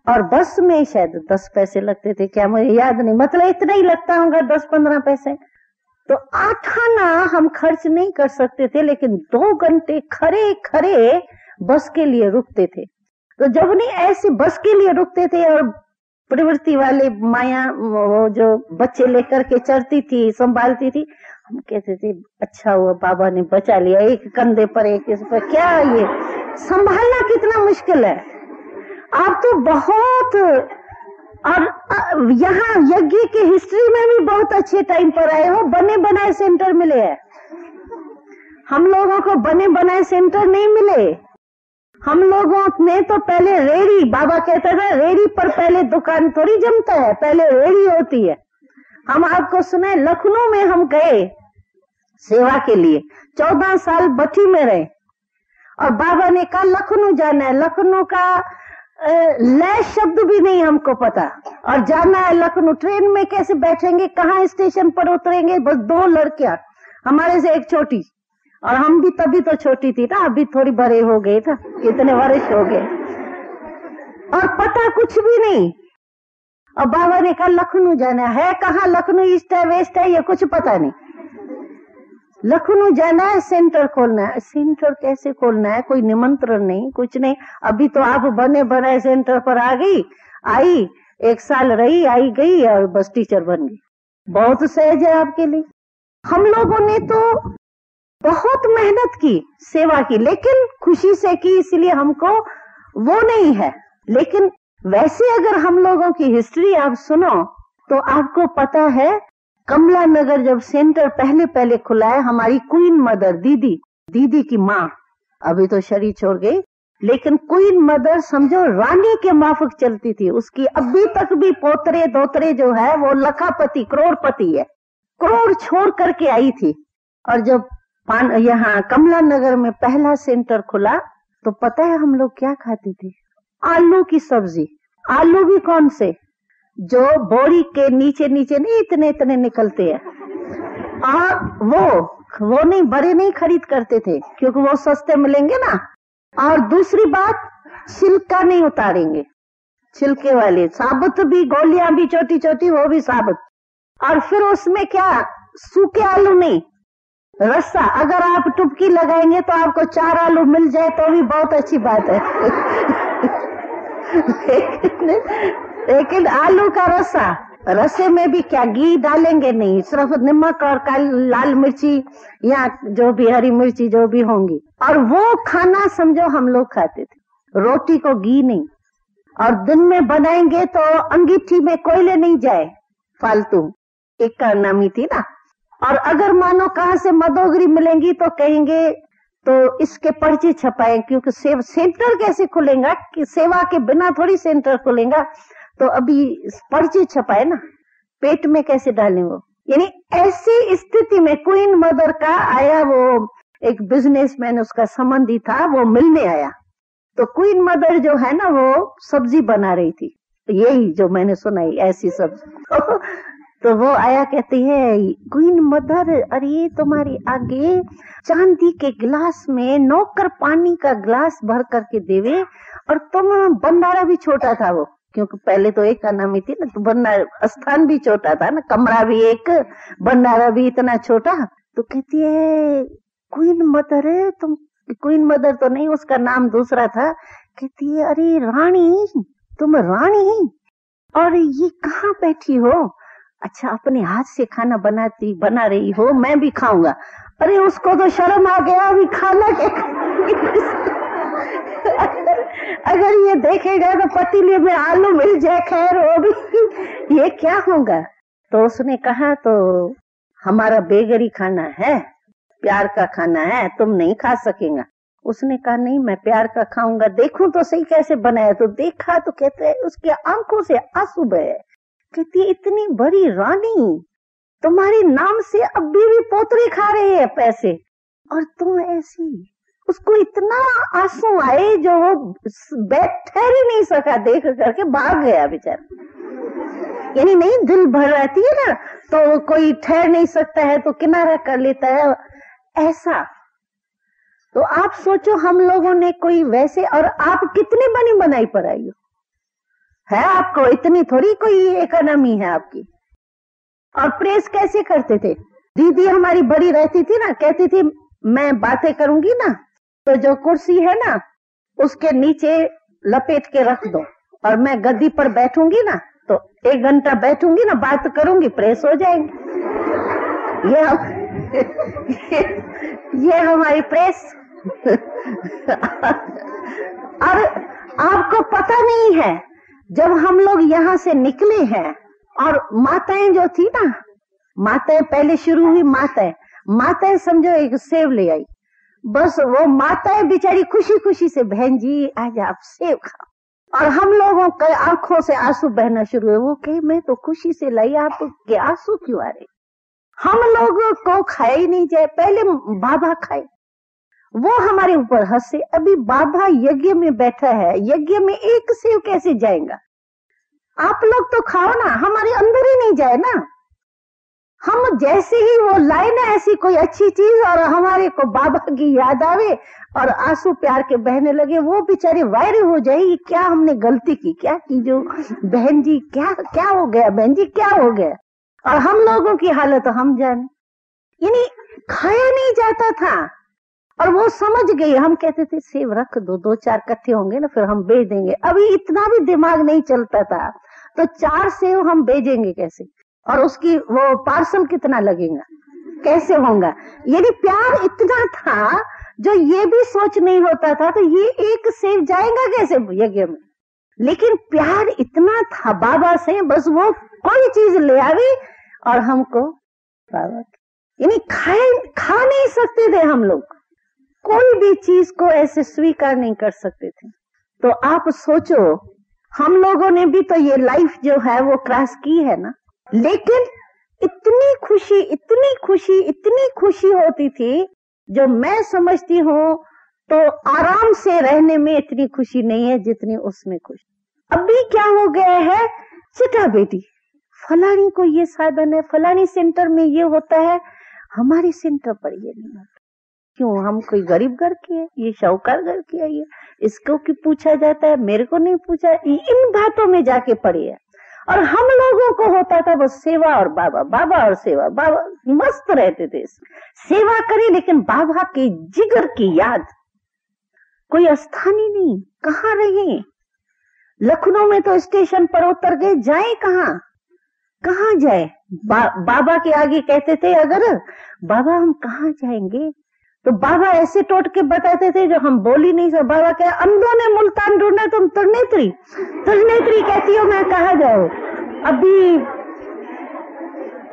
और बस में शायद 10 पैसे लगते थे, क्या मुझे याद नहीं, मतलब इतना ही लगता होगा 10-15 पैसे। तो 8 आना हम खर्च नहीं कर सकते थे, लेकिन 2 घंटे खड़े खड़े बस के लिए रुकते थे। तो जब नहीं ऐसे बस के लिए रुकते थे, और प्रवृत्ति वाले माया वो जो बच्चे लेकर के चढ़ती थी, संभालती थी, हम कहते थे अच्छा हुआ बाबा ने बचा लिया, एक कंधे पर एक इस पर। क्या ये संभालना कितना मुश्किल है। आप तो बहुत, और यहाँ यज्ञ की हिस्ट्री में भी बहुत अच्छे टाइम पर आए हो। बने बनाए सेंटर मिले हैं, हम लोगों को बने बनाए सेंटर नहीं मिले। हम लोगों ने तो पहले रेड़ी, बाबा कहता था रेड़ी पर पहले दुकान थोड़ी जमता है, पहले रेड़ी होती है। हम आपको सुने, लखनऊ में हम गए सेवा के लिए, 14 साल भट्टी में रहे, और बाबा ने कहा लखनऊ जाना है। लखनऊ का लय शब्द भी नहीं हमको पता, और जाना है लखनऊ। ट्रेन में कैसे बैठेंगे, कहाँ स्टेशन पर उतरेंगे? बस 2 लड़कियां, हमारे से एक छोटी, और हम भी तभी तो छोटी थी ना, अभी थोड़ी बड़े हो गए था, कितने वर्ष हो गए, और पता कुछ भी नहीं। और बाबा ने कहा लखनऊ जाना है, कहाँ लखनऊ ईस्ट है वेस्ट है ये कुछ पता नहीं। लखनऊ जाना है, सेंटर खोलना है। सेंटर कैसे खोलना है? कोई निमंत्रण नहीं, कुछ नहीं। अभी तो आप बने बनाए सेंटर पर आ गई, आई 1 साल रही, आई गई और बस टीचर बन गई। बहुत सहज है आपके लिए। हम लोगों ने तो बहुत मेहनत की, सेवा की, लेकिन खुशी से की, इसलिए हमको वो नहीं है। लेकिन वैसे अगर हम लोगों की हिस्ट्री आप सुनो तो आपको पता है, कमला नगर जब सेंटर पहले खुला है, हमारी क्वीन मदर दीदी की माँ अभी तो शरीर छोड़ गई, लेकिन क्वीन मदर समझो रानी के माफक चलती थी। उसकी अभी तक भी पोतरे दोतरे जो है वो लखापति करोड़पति है, करोड़ छोड़ करके आई थी। और जब यहाँ कमला नगर में पहला सेंटर खुला तो पता है हम लोग क्या खाते थे? आलू की सब्जी। आलू भी कौन से? जो बोरी के नीचे नीचे नहीं इतने इतने निकलते हैं। और वो नहीं, बड़े नहीं खरीद करते थे क्योंकि वो सस्ते मिलेंगे ना। और दूसरी बात, छिलका नहीं उतारेंगे, छिलके वाले साबुत भी, गोलियां भी छोटी छोटी वो भी साबुत। और फिर उसमें क्या, सूखे आलू नहीं, रस्सा। अगर आप टुपकी लगाएंगे तो आपको 4 आलू मिल जाए तो भी बहुत अच्छी बात है। लेकिन आलू का रस्सा, रस्से में भी क्या घी डालेंगे नहीं, सिर्फ नमक और लाल मिर्ची या जो भी हरी मिर्ची जो भी होंगी। और वो खाना समझो हम लोग खाते थे, रोटी को घी नहीं। और दिन में बनाएंगे तो अंगीठी में कोयले नहीं जाए फालतू, एक कारनामी थी ना। और अगर मानो कहाँ से मदोगरी मिलेंगी तो कहेंगे तो इसके पर्चे छपाए, क्योंकि सेंटर कैसे खुलेगा कि सेवा के बिना थोड़ी सेंटर खुलेगा। तो अभी पर्चे छपाए ना, पेट में कैसे डालें वो। यानी ऐसी स्थिति में क्वीन मदर का आया, वो एक बिजनेसमैन उसका संबंधी था, वो मिलने आया। तो क्वीन मदर जो है ना वो सब्जी बना रही थी, यही जो मैंने सुनाई ऐसी सब्जी। तो वो आया, कहती है क्वीन मदर, अरे तुम्हारे आगे चांदी के गिलास में नौकर पानी का गिलास भर करके देवे, और तुम, भंडारा भी छोटा था वो, क्योंकि पहले तो एक अनामी थी ना, तो भंडारा स्थान भी छोटा था ना, कमरा भी एक, भंडारा भी इतना छोटा। तो कहती है क्वीन मदर, तुम, क्वीन मदर तो नहीं, उसका नाम दूसरा था। कहती है अरे रानी, तुम रानी, और ये कहाँ बैठी हो? अच्छा, अपने हाथ से खाना बना रही हो, मैं भी खाऊंगा। अरे उसको तो शर्म आ गया, अभी खाना क्या। अगर ये देखेगा तो पतीले में आलू मिल जाए, खैर वो भी, ये क्या होगा। तो उसने कहा तो हमारा बेगरी खाना है, प्यार का खाना है, तुम नहीं खा सकेगा। उसने कहा नहीं, मैं प्यार का खाऊंगा, देखूं तो सही कैसे बनाया। तो देखा तो कहते हैं उसकी आंखों से आंसू बहे। कहती इतनी बड़ी रानी, तुम्हारे नाम से अब भी पोतरे खा रहे हैं पैसे, और तुम ऐसी। उसको इतना आंसू आए जो वो ठहर ही नहीं सका, देख करके भाग गया बेचारा। यानी नहीं, दिल भर रहती है ना, तो कोई ठहर नहीं सकता है तो किनारा कर लेता है, ऐसा। तो आप सोचो हम लोगों ने कोई वैसे, और आप कितनी बनी बनाई पर आई हो, है आपको इतनी थोड़ी कोई इकोनॉमी है आपकी। और प्रेस कैसे करते थे? दीदी हमारी बड़ी रहती थी ना, कहती थी मैं बातें करूंगी ना तो जो कुर्सी है ना उसके नीचे लपेट के रख दो, और मैं गद्दी पर बैठूंगी ना तो 1 घंटा बैठूंगी ना, बात करूंगी, प्रेस हो जाएगी। ये हमारी प्रेस। और आपको पता नहीं है, जब हम लोग यहाँ से निकले हैं, और माताएं जो थी ना, माताएं पहले शुरू हुई, माताएं समझो एक सेव ले आई, बस वो माताएं बेचारी खुशी खुशी से, बहन जी आज आप सेव खाओ। और हम लोगों के आंखों से आंसू बहना शुरू हुए। वो कहे मैं तो खुशी से लाई, आप के आंसू क्यों आ रहे? हम लोगों को खाए ही नहीं जाए, पहले बाबा खाए, वो हमारे ऊपर हंसे। अभी बाबा यज्ञ में बैठा है, यज्ञ में एक सेव कैसे जाएगा? आप लोग तो खाओ ना, हमारे अंदर ही नहीं जाए ना। हम जैसे ही वो लाए ना ऐसी कोई अच्छी चीज, और हमारे को बाबा की याद आवे और आंसू प्यार के बहने लगे, वो बेचारे वायरल हो जाएगी, क्या हमने गलती की, क्या की जो बहन जी, क्या हो गया बहन जी, क्या हो गया। और हम लोगों की हालत हम जाने, यानी खाया नहीं जाता था। और वो समझ गई, हम कहते थे सेव रख दो, 2-4 इकट्ठे होंगे ना फिर हम बेच देंगे। अभी इतना भी दिमाग नहीं चलता था, तो 4 सेव हम बेचेंगे कैसे, और उसकी वो पार्सल कितना लगेगा, कैसे होगा। यदि प्यार इतना था जो ये भी सोच नहीं होता था, तो ये एक सेव जाएगा कैसे यज्ञ में। लेकिन प्यार इतना था बाबा से, बस वो कोई चीज ले आवी और हमको बाबा, यानी खा नहीं सकते थे हम लोग, कोई भी चीज को ऐसे स्वीकार नहीं कर सकते थे। तो आप सोचो हम लोगों ने भी तो ये लाइफ जो है वो क्रॉस की है ना। लेकिन इतनी खुशी, इतनी खुशी, इतनी खुशी होती थी, जो मैं समझती हूँ तो आराम से रहने में इतनी खुशी नहीं है जितनी उसमें खुशी। अभी क्या हो गया है, चिटा बेटी फलानी को ये साधन है, फलानी सेंटर में ये होता है, हमारी सेंटर पर ये नहीं होता। क्यों? हम कोई गरीब घर के है, ये शाहूकार घर की है, ये इसको की पूछा जाता है, मेरे को नहीं पूछा। इन बातों में जाके पड़ी है। और हम लोगों को होता था बस सेवा और बाबा, बाबा और सेवा, बाबा मस्त रहते थे, सेवा करी, लेकिन बाबा के जिगर की याद कोई स्थान ही नहीं। कहाँ रहे? लखनऊ में तो स्टेशन पर उतर गए, जाए कहाँ? कहाँ जाए? बाबा के आगे कहते थे अगर बाबा हम कहाँ जाएंगे, तो बाबा ऐसे टोट के बताते थे जो हम बोल ही नहीं सकते। बाबा कहे अंधों ने मुल्तान ढूंढा, तुम त्रिनेत्री त्रिनेत्री कहती हो, मैं कहाँ जाऊं? अभी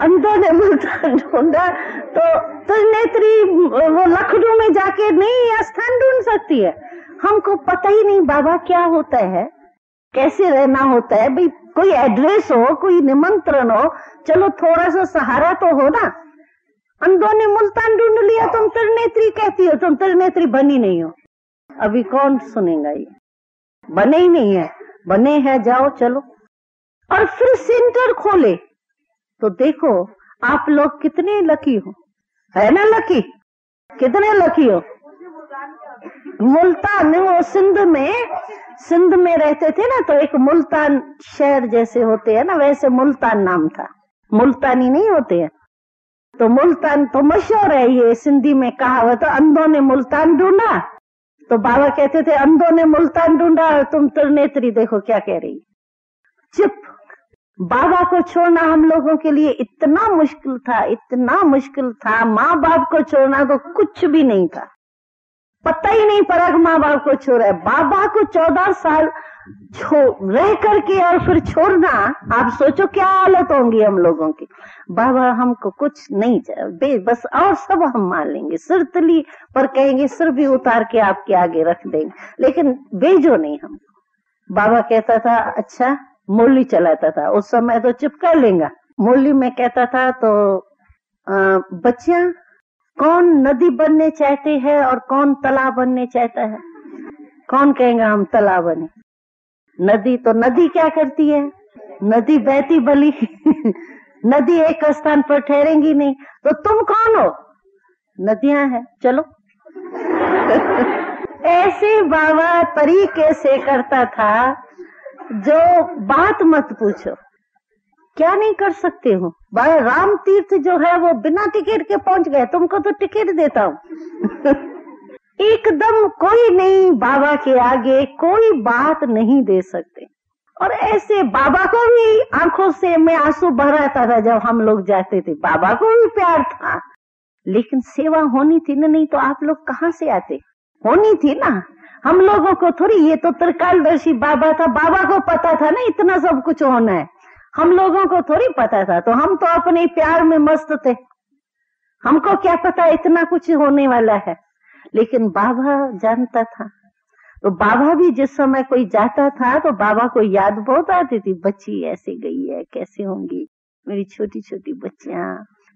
अंधों ने मुल्तान ढूंढा तो त्रिनेत्री वो लखनऊ में जाके नहीं स्थान ढूंढ सकती है। हमको पता ही नहीं बाबा क्या होता है, कैसे रहना होता है। भाई कोई एड्रेस हो, कोई निमंत्रण हो, चलो थोड़ा सा सहारा तो हो ना। अंधों ने मुल्तान ढूंढ लिया, तुम त्रिनेत्री कहती हो, तुम त्रिनेत्री बनी नहीं हो। अभी कौन सुनेगा? ये बने ही नहीं है, बने हैं, जाओ चलो। और फिर सेंटर खोले तो देखो आप लोग कितने लकी हो, है ना? लकी कितने लकी हो। मुल्तान वो सिंध में रहते थे ना, तो एक मुल्तान शहर जैसे होते हैं ना, वैसे मुल्तान नाम था। मुल्तानी नहीं होते हैं, तो मुल्तान तो मशहूर है। ये सिंधी में कहावत, अंधों ने मुल्तान ढूंढा, तो बाबा कहते थे अंधों ने मुल्तान ढूंढा और तुम त्रिनेत्री देखो क्या कह रही। चुप। बाबा को छोड़ना हम लोगों के लिए इतना मुश्किल था, इतना मुश्किल था। माँ बाप को छोड़ना तो कुछ भी नहीं था, पता ही नहीं पड़ा माँ बाप को छोड़ा है। बाबा को 14 साल रह करके और फिर छोड़ना, आप सोचो क्या हालत होंगी हम लोगों की। बाबा हमको कुछ नहीं चाहिए बस, और सब हम मान लेंगे, सिर तली पर कहेंगे, सिर भी उतार के आपके आगे रख देंगे, लेकिन भेजो नहीं हम। बाबा कहता था अच्छा, मुरली चलाता था उस समय, तो चुप कर लेगा। मुरली में कहता था तो बच्चियां कौन नदी बनने चाहते हैं और कौन तालाब बनने चाहता है? कौन कहेगा हम तालाब बने? नदी तो नदी क्या करती है? नदी बहती भली नदी एक स्थान पर ठहरेंगी नहीं। तो तुम कौन हो? नदियां हैं, चलो ऐसे बाबा तरीके से करता था जो बात मत पूछो। क्या नहीं कर सकते हो? राम तीर्थ जो है वो बिना टिकट के पहुंच गए, तुमको तो टिकट देता हूं एकदम कोई नहीं, बाबा के आगे कोई बात नहीं दे सकते। और ऐसे बाबा को भी आंखों से में आंसू बहराता था जब हम लोग जाते थे। बाबा को भी प्यार था, लेकिन सेवा होनी थी ना, नहीं तो आप लोग कहाँ से आते? होनी थी ना। हम लोगों को थोड़ी, ये तो त्रिकालदर्शी बाबा था, बाबा को पता था ना इतना सब कुछ होना है, हम लोगों को थोड़ी पता था। तो हम तो अपने प्यार में मस्त थे, हमको क्या पता इतना कुछ होने वाला है। लेकिन बाबा जानता था। तो बाबा भी जिस समय कोई जाता था तो बाबा को याद बहुत आती थी, बच्ची ऐसे गई है, कैसे होंगी मेरी छोटी छोटी बच्चियां,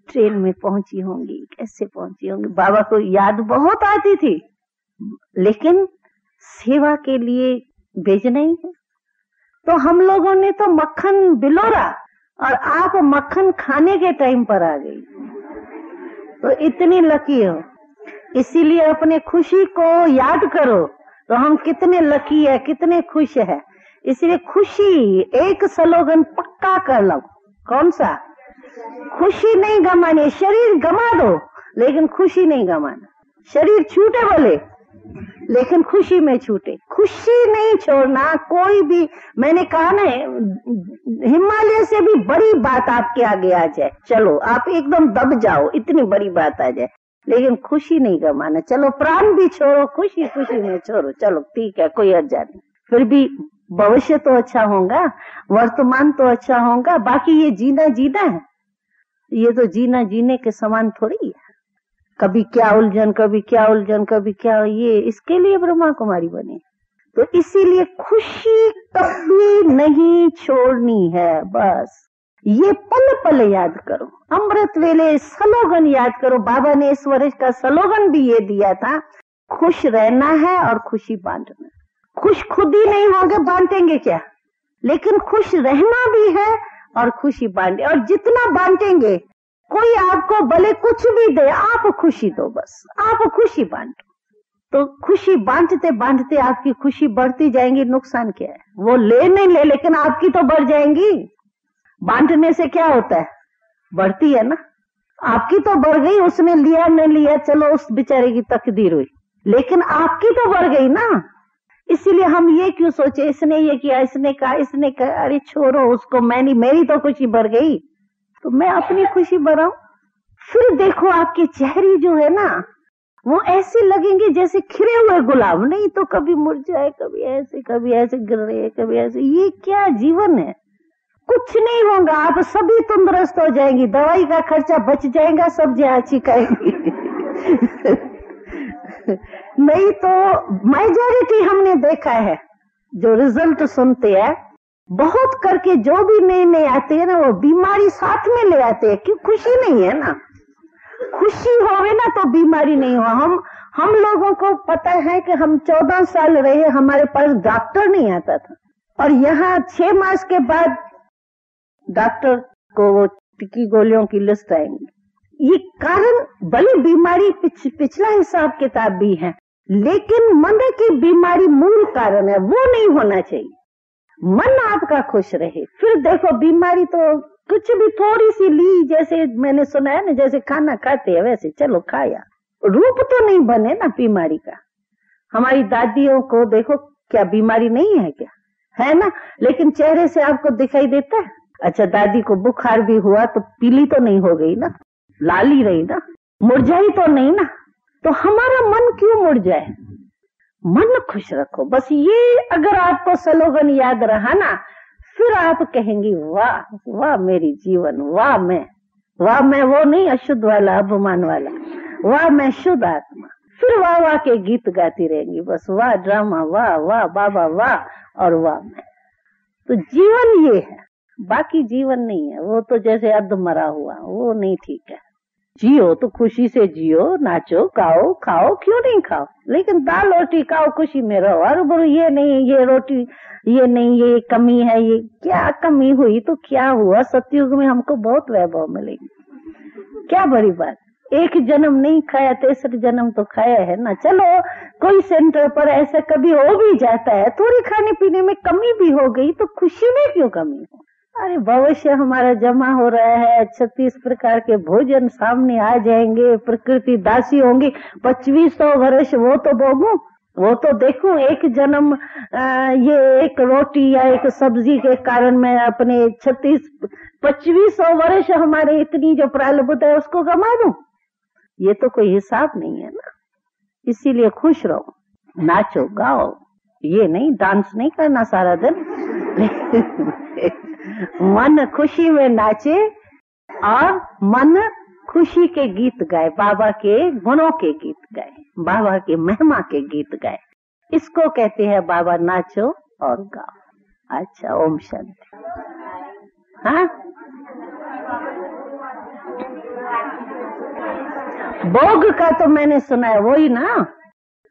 ट्रेन में पहुंची होंगी, कैसे पहुंची होंगी। बाबा को याद बहुत आती थी, लेकिन सेवा के लिए भेजना ही है। तो हम लोगों ने तो मक्खन बिलोरा और आप मक्खन खाने के टाइम पर आ गई, तो इतनी लकी हो। इसीलिए अपने खुशी को याद करो, तो हम कितने लकी है, कितने खुश है। इसलिए खुशी एक स्लोगन पक्का कर लो। कौन सा? खुशी नहीं गमानी, शरीर गमा दो लेकिन खुशी नहीं गमाना। शरीर छूटे बोले लेकिन खुशी में छूटे, खुशी नहीं छोड़ना कोई भी। मैंने कहा ना, हिमालय से भी बड़ी बात आपके आगे आ जाए, चलो आप एकदम दब जाओ, इतनी बड़ी बात आ जाए, लेकिन खुशी नहीं गमाना। चलो प्राण भी छोड़ो, खुशी खुशी में छोड़ो, चलो ठीक है, कोई अर्जा नहीं। फिर भी भविष्य तो अच्छा होगा, वर्तमान तो अच्छा होगा। बाकी ये जीना जीना है, ये तो जीना जीने के समान थोड़ी है। कभी क्या उलझन, कभी क्या उलझन, कभी क्या, ये इसके लिए ब्रह्मा कुमारी बने। तो इसीलिए खुशी कभी नहीं छोड़नी है। बस ये पल पल याद करो, अमृत वेले स्लोगन याद करो। बाबा ने इस वर्ष का स्लोगन भी ये दिया था, खुश रहना है और खुशी बांटना। खुश खुद ही नहीं होंगे, बांटेंगे क्या? लेकिन खुश रहना भी है और खुशी बांटे। और जितना बांटेंगे, कोई आपको भले कुछ भी दे, आप खुशी दो, बस आप खुशी बांटो। तो खुशी बांटते बांटते आपकी खुशी बढ़ती जाएंगी। नुकसान क्या है? वो ले नहीं ले, लेकिन आपकी तो बढ़ जाएंगी। बांटने से क्या होता है? बढ़ती है ना। आपकी तो बढ़ गई, उसने लिया नहीं लिया, चलो उस बेचारे की तकदीर हुई, लेकिन आपकी तो बढ़ गई ना। इसीलिए हम ये क्यों सोचे इसने ये किया, इसने कहा, अरे छोड़ो उसको, मैंने, मेरी तो खुशी बढ़ गई तो मैं अपनी खुशी बढ़ाऊं। फिर देखो आपके चेहरे जो है ना, वो ऐसे लगेंगे जैसे खिले हुए गुलाब। नहीं तो कभी मुरझाए, कभी ऐसे गिर रहे, कभी ऐसे। ये क्या जीवन है? कुछ नहीं होगा, आप सभी तंदुरुस्त हो जाएंगी, दवाई का खर्चा बच जाएगा, सब्जियां अच्छी खाएंगी। नहीं तो मेजॉरिटी हमने देखा है, जो रिजल्ट सुनते हैं, बहुत करके जो भी नए आते हैं ना, वो बीमारी साथ में ले आते हैं। क्यों? खुशी नहीं है ना। खुशी होवे ना तो बीमारी नहीं हो। हम लोगों को पता है कि हम 14 साल रहे, हमारे पास डॉक्टर नहीं आता था, और यहाँ 6 मास के बाद डॉक्टर को वो टिकी गोलियों की लिस्ट आएंगी। ये कारण, भले बीमारी पिछला हिसाब किताब भी है, लेकिन मन की बीमारी मूल कारण है, वो नहीं होना चाहिए। मन आपका खुश रहे। फिर देखो बीमारी तो कुछ भी थोड़ी सी ली, जैसे मैंने सुना है ना, जैसे खाना खाते हैं वैसे चलो खाया, रूप तो नहीं बने ना बीमारी का। हमारी दादियों को देखो, क्या बीमारी नहीं है? क्या है ना, लेकिन चेहरे से आपको दिखाई देता है। अच्छा, दादी को बुखार भी हुआ तो पीली तो नहीं हो गई ना, लाली रही ना, मुरझाई तो नहीं ना। तो हमारा मन क्यों मुरझाए? मन खुश रखो, बस ये अगर आपको स्लोगन याद रहा ना, फिर आप कहेंगी वाह वाह मेरी जीवन, वाह मैं वो नहीं अशुद्ध वाला, अपमान वाला, वाह मैं शुद्ध आत्मा। फिर वाह वाह के गीत गाती रहेंगी, बस वाह ड्रामा, वाह वाह बाबा, वाह और वाह मैं। तो जीवन ये है, बाकी जीवन नहीं है। वो तो जैसे अर्ध मरा हुआ, वो नहीं ठीक है। जियो तो खुशी से जियो, नाचो, गाओ, खाओ, क्यों नहीं खाओ, लेकिन दाल रोटी खाओ, खुशी में रहो। और बोलो ये नहीं, ये रोटी, ये नहीं, ये कमी है, ये क्या कमी हुई तो क्या हुआ? सतयुग में हमको बहुत वैभव मिलेगी, क्या बड़ी बात। एक जन्म नहीं खाया, 63 जन्म तो खाया है ना। चलो कोई सेंटर पर ऐसा कभी हो भी जाता है, थोड़ी खाने पीने में कमी भी हो गई, तो खुशी में क्यों कमी हो? अरे भविष्य हमारा जमा हो रहा है, 36 प्रकार के भोजन सामने आ जाएंगे, प्रकृति दासी होंगी, 2500 वर्ष वो तो भोगूं, वो तो देखूं। एक जन्म ये एक रोटी या एक सब्जी के कारण मैं अपने 2500 वर्ष हमारे इतनी जो प्रारब्ध है उसको गमा दूं? ये तो कोई हिसाब नहीं है ना। इसीलिए खुश रहो, नाचो, गाओ, ये नहीं डांस नहीं करना सारा दिन। मन खुशी में नाचे और मन खुशी के गीत गाए, बाबा के गुणों के गीत गाए, बाबा की महिमा के गीत गाए। इसको कहते हैं बाबा नाचो और गाओ। अच्छा, ओम शांति। हाँ, भोग का तो मैंने सुना है, वही ना।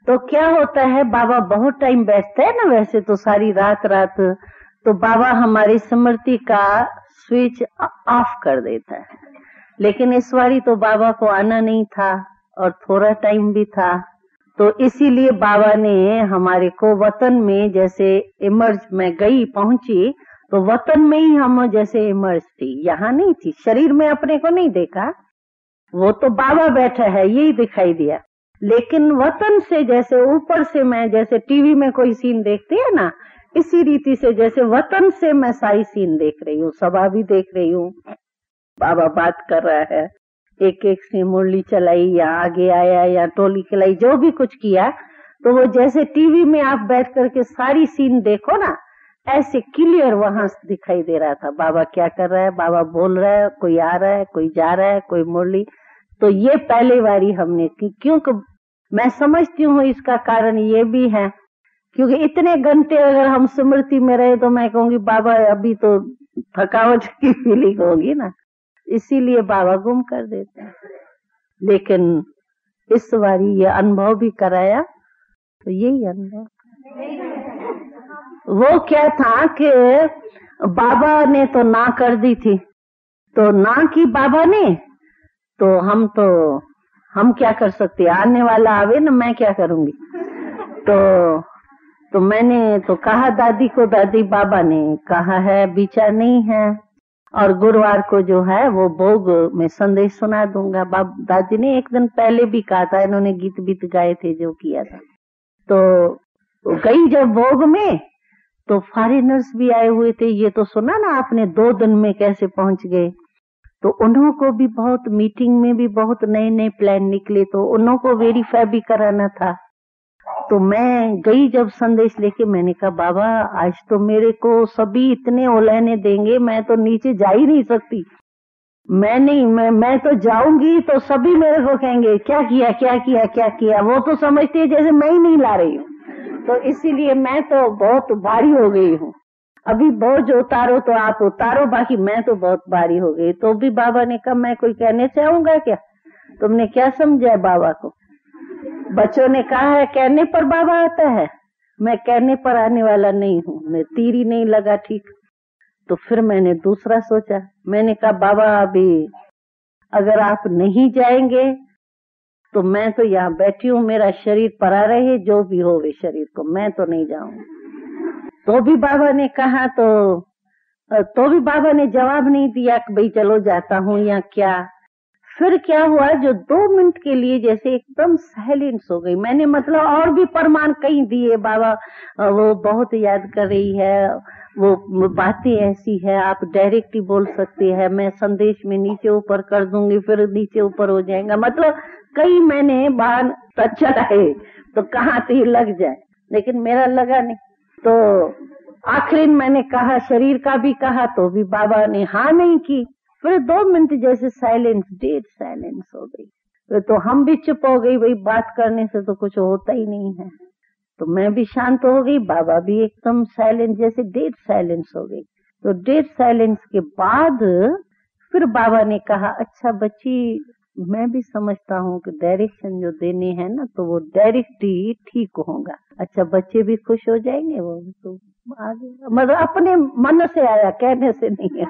तो क्या होता है, बाबा बहुत टाइम बैठते हैं ना, वैसे तो सारी रात तो बाबा हमारी स्मृति का स्विच ऑफ कर देता है। लेकिन इस बारी तो बाबा को आना नहीं था और थोड़ा टाइम भी था, तो इसीलिए बाबा ने हमारे को वतन में जैसे इमर्ज, मैं गई पहुंची तो वतन में ही हम जैसे इमर्ज थी, यहाँ नहीं थी। शरीर में अपने को नहीं देखा, वो तो बाबा बैठा है यही दिखाई दिया। लेकिन वतन से जैसे ऊपर से मैं जैसे टीवी में कोई सीन देखती है ना, इसी रीति से जैसे वतन से मैं सारी सीन देख रही हूँ, सभा भी देख रही हूँ, बाबा बात कर रहा है, एक एक से मुरली चलाई या आगे आया या टोली खिलाई, जो भी कुछ किया, तो वो जैसे टीवी में आप बैठ करके सारी सीन देखो ना, ऐसे क्लियर वहां दिखाई दे रहा था। बाबा क्या कर रहा है, बाबा बोल रहा है, कोई आ रहा है, कोई जा रहा है, कोई मुरली। तो ये पहली बारी हमने की, क्योंकि मैं समझती हूँ इसका कारण ये भी है, क्योंकि इतने घंटे अगर हम स्मृति में रहे तो मैं कहूंगी बाबा अभी तो थकावट की फीलिंग होगी ना, इसीलिए बाबा गुम कर देते हैं। लेकिन इस बारी ये अनुभव भी कराया। तो यही अनुभव वो क्या था कि बाबा ने तो ना कर दी थी, तो ना की बाबा ने, तो हम क्या कर सकते, आने वाला आवे ना, मैं क्या करूंगी। तो मैंने तो कहा दादी को, दादी बाबा ने कहा है विचार नहीं है, और गुरुवार को जो है वो भोग में संदेश सुना दूंगा। दादी ने एक दिन पहले भी कहा था, इन्होंने गीत बीत गाए थे जो किया था। तो गई जब भोग में, तो फॉरेनर्स भी आए हुए थे, ये तो सुना ना आपने 2 दिन में कैसे पहुंच गए। तो उन्हों को भी बहुत, मीटिंग में भी बहुत नए नए प्लान निकले, तो उन्हों को वेरीफाई भी कराना था। तो मैं गई जब संदेश लेके, मैंने कहा बाबा आज तो मेरे को सभी इतने ओलहने देंगे, मैं तो नीचे जा ही नहीं सकती। मैं तो जाऊंगी तो सभी मेरे को कहेंगे क्या किया क्या किया क्या किया, वो तो समझते हैं जैसे मैं ही नहीं ला रही हूँ। तो इसीलिए मैं तो बहुत भारी हो गई हूँ। अभी बोझ उतारो तो आप उतारो, बाकी मैं तो बहुत भारी हो गई। तो भी बाबा ने कहा मैं कोई कहने चाहूंगा क्या, तुमने क्या समझा है बाबा को। बच्चों ने कहा है कहने पर बाबा आता है, मैं कहने पर आने वाला नहीं हूँ, मैं तीर ही नहीं लगा ठीक। तो फिर मैंने दूसरा सोचा, मैंने कहा बाबा अभी अगर आप नहीं जाएंगे तो मैं तो यहाँ बैठी हूँ, मेरा शरीर पड़ा रहे जो भी हो वे शरीर को, मैं तो नहीं जाऊंगा। तो भी बाबा ने कहा, तो भी बाबा ने जवाब नहीं दिया कि भाई चलो जाता हूँ या क्या। फिर क्या हुआ, जो 2 मिनट के लिए जैसे एकदम साइलेंस हो गई। मैंने मतलब और भी प्रमाण कहीं दिए, बाबा वो बहुत याद कर रही है, वो बातें ऐसी है, आप डायरेक्ट ही बोल सकते हैं, मैं संदेश में नीचे ऊपर कर दूंगी फिर नीचे ऊपर हो जाएगा। मतलब कई मैंने बाण चढ़ाए तो कहाँ तीर लग जाए, लेकिन मेरा लगा नहीं। तो आखिरी मैंने कहा, शरीर का भी कहा, तो भी बाबा ने हाँ नहीं की। फिर 2 मिनट जैसे साइलेंस, डेड साइलेंस हो गई। फिर तो हम भी चुप हो गई, वही बात करने से तो कुछ होता ही नहीं है। तो मैं भी शांत हो गई, बाबा भी एकदम साइलेंट, जैसे डेड साइलेंस हो गई। तो डेड साइलेंस के बाद फिर बाबा ने कहा, अच्छा बच्ची मैं भी समझता हूँ कि डायरेक्शन जो देने हैं ना, तो वो डायरेक्ट ही ठीक होगा। अच्छा बच्चे भी खुश हो जाएंगे, वो तो आगे मतलब अपने मन से आया, कहने से नहीं है।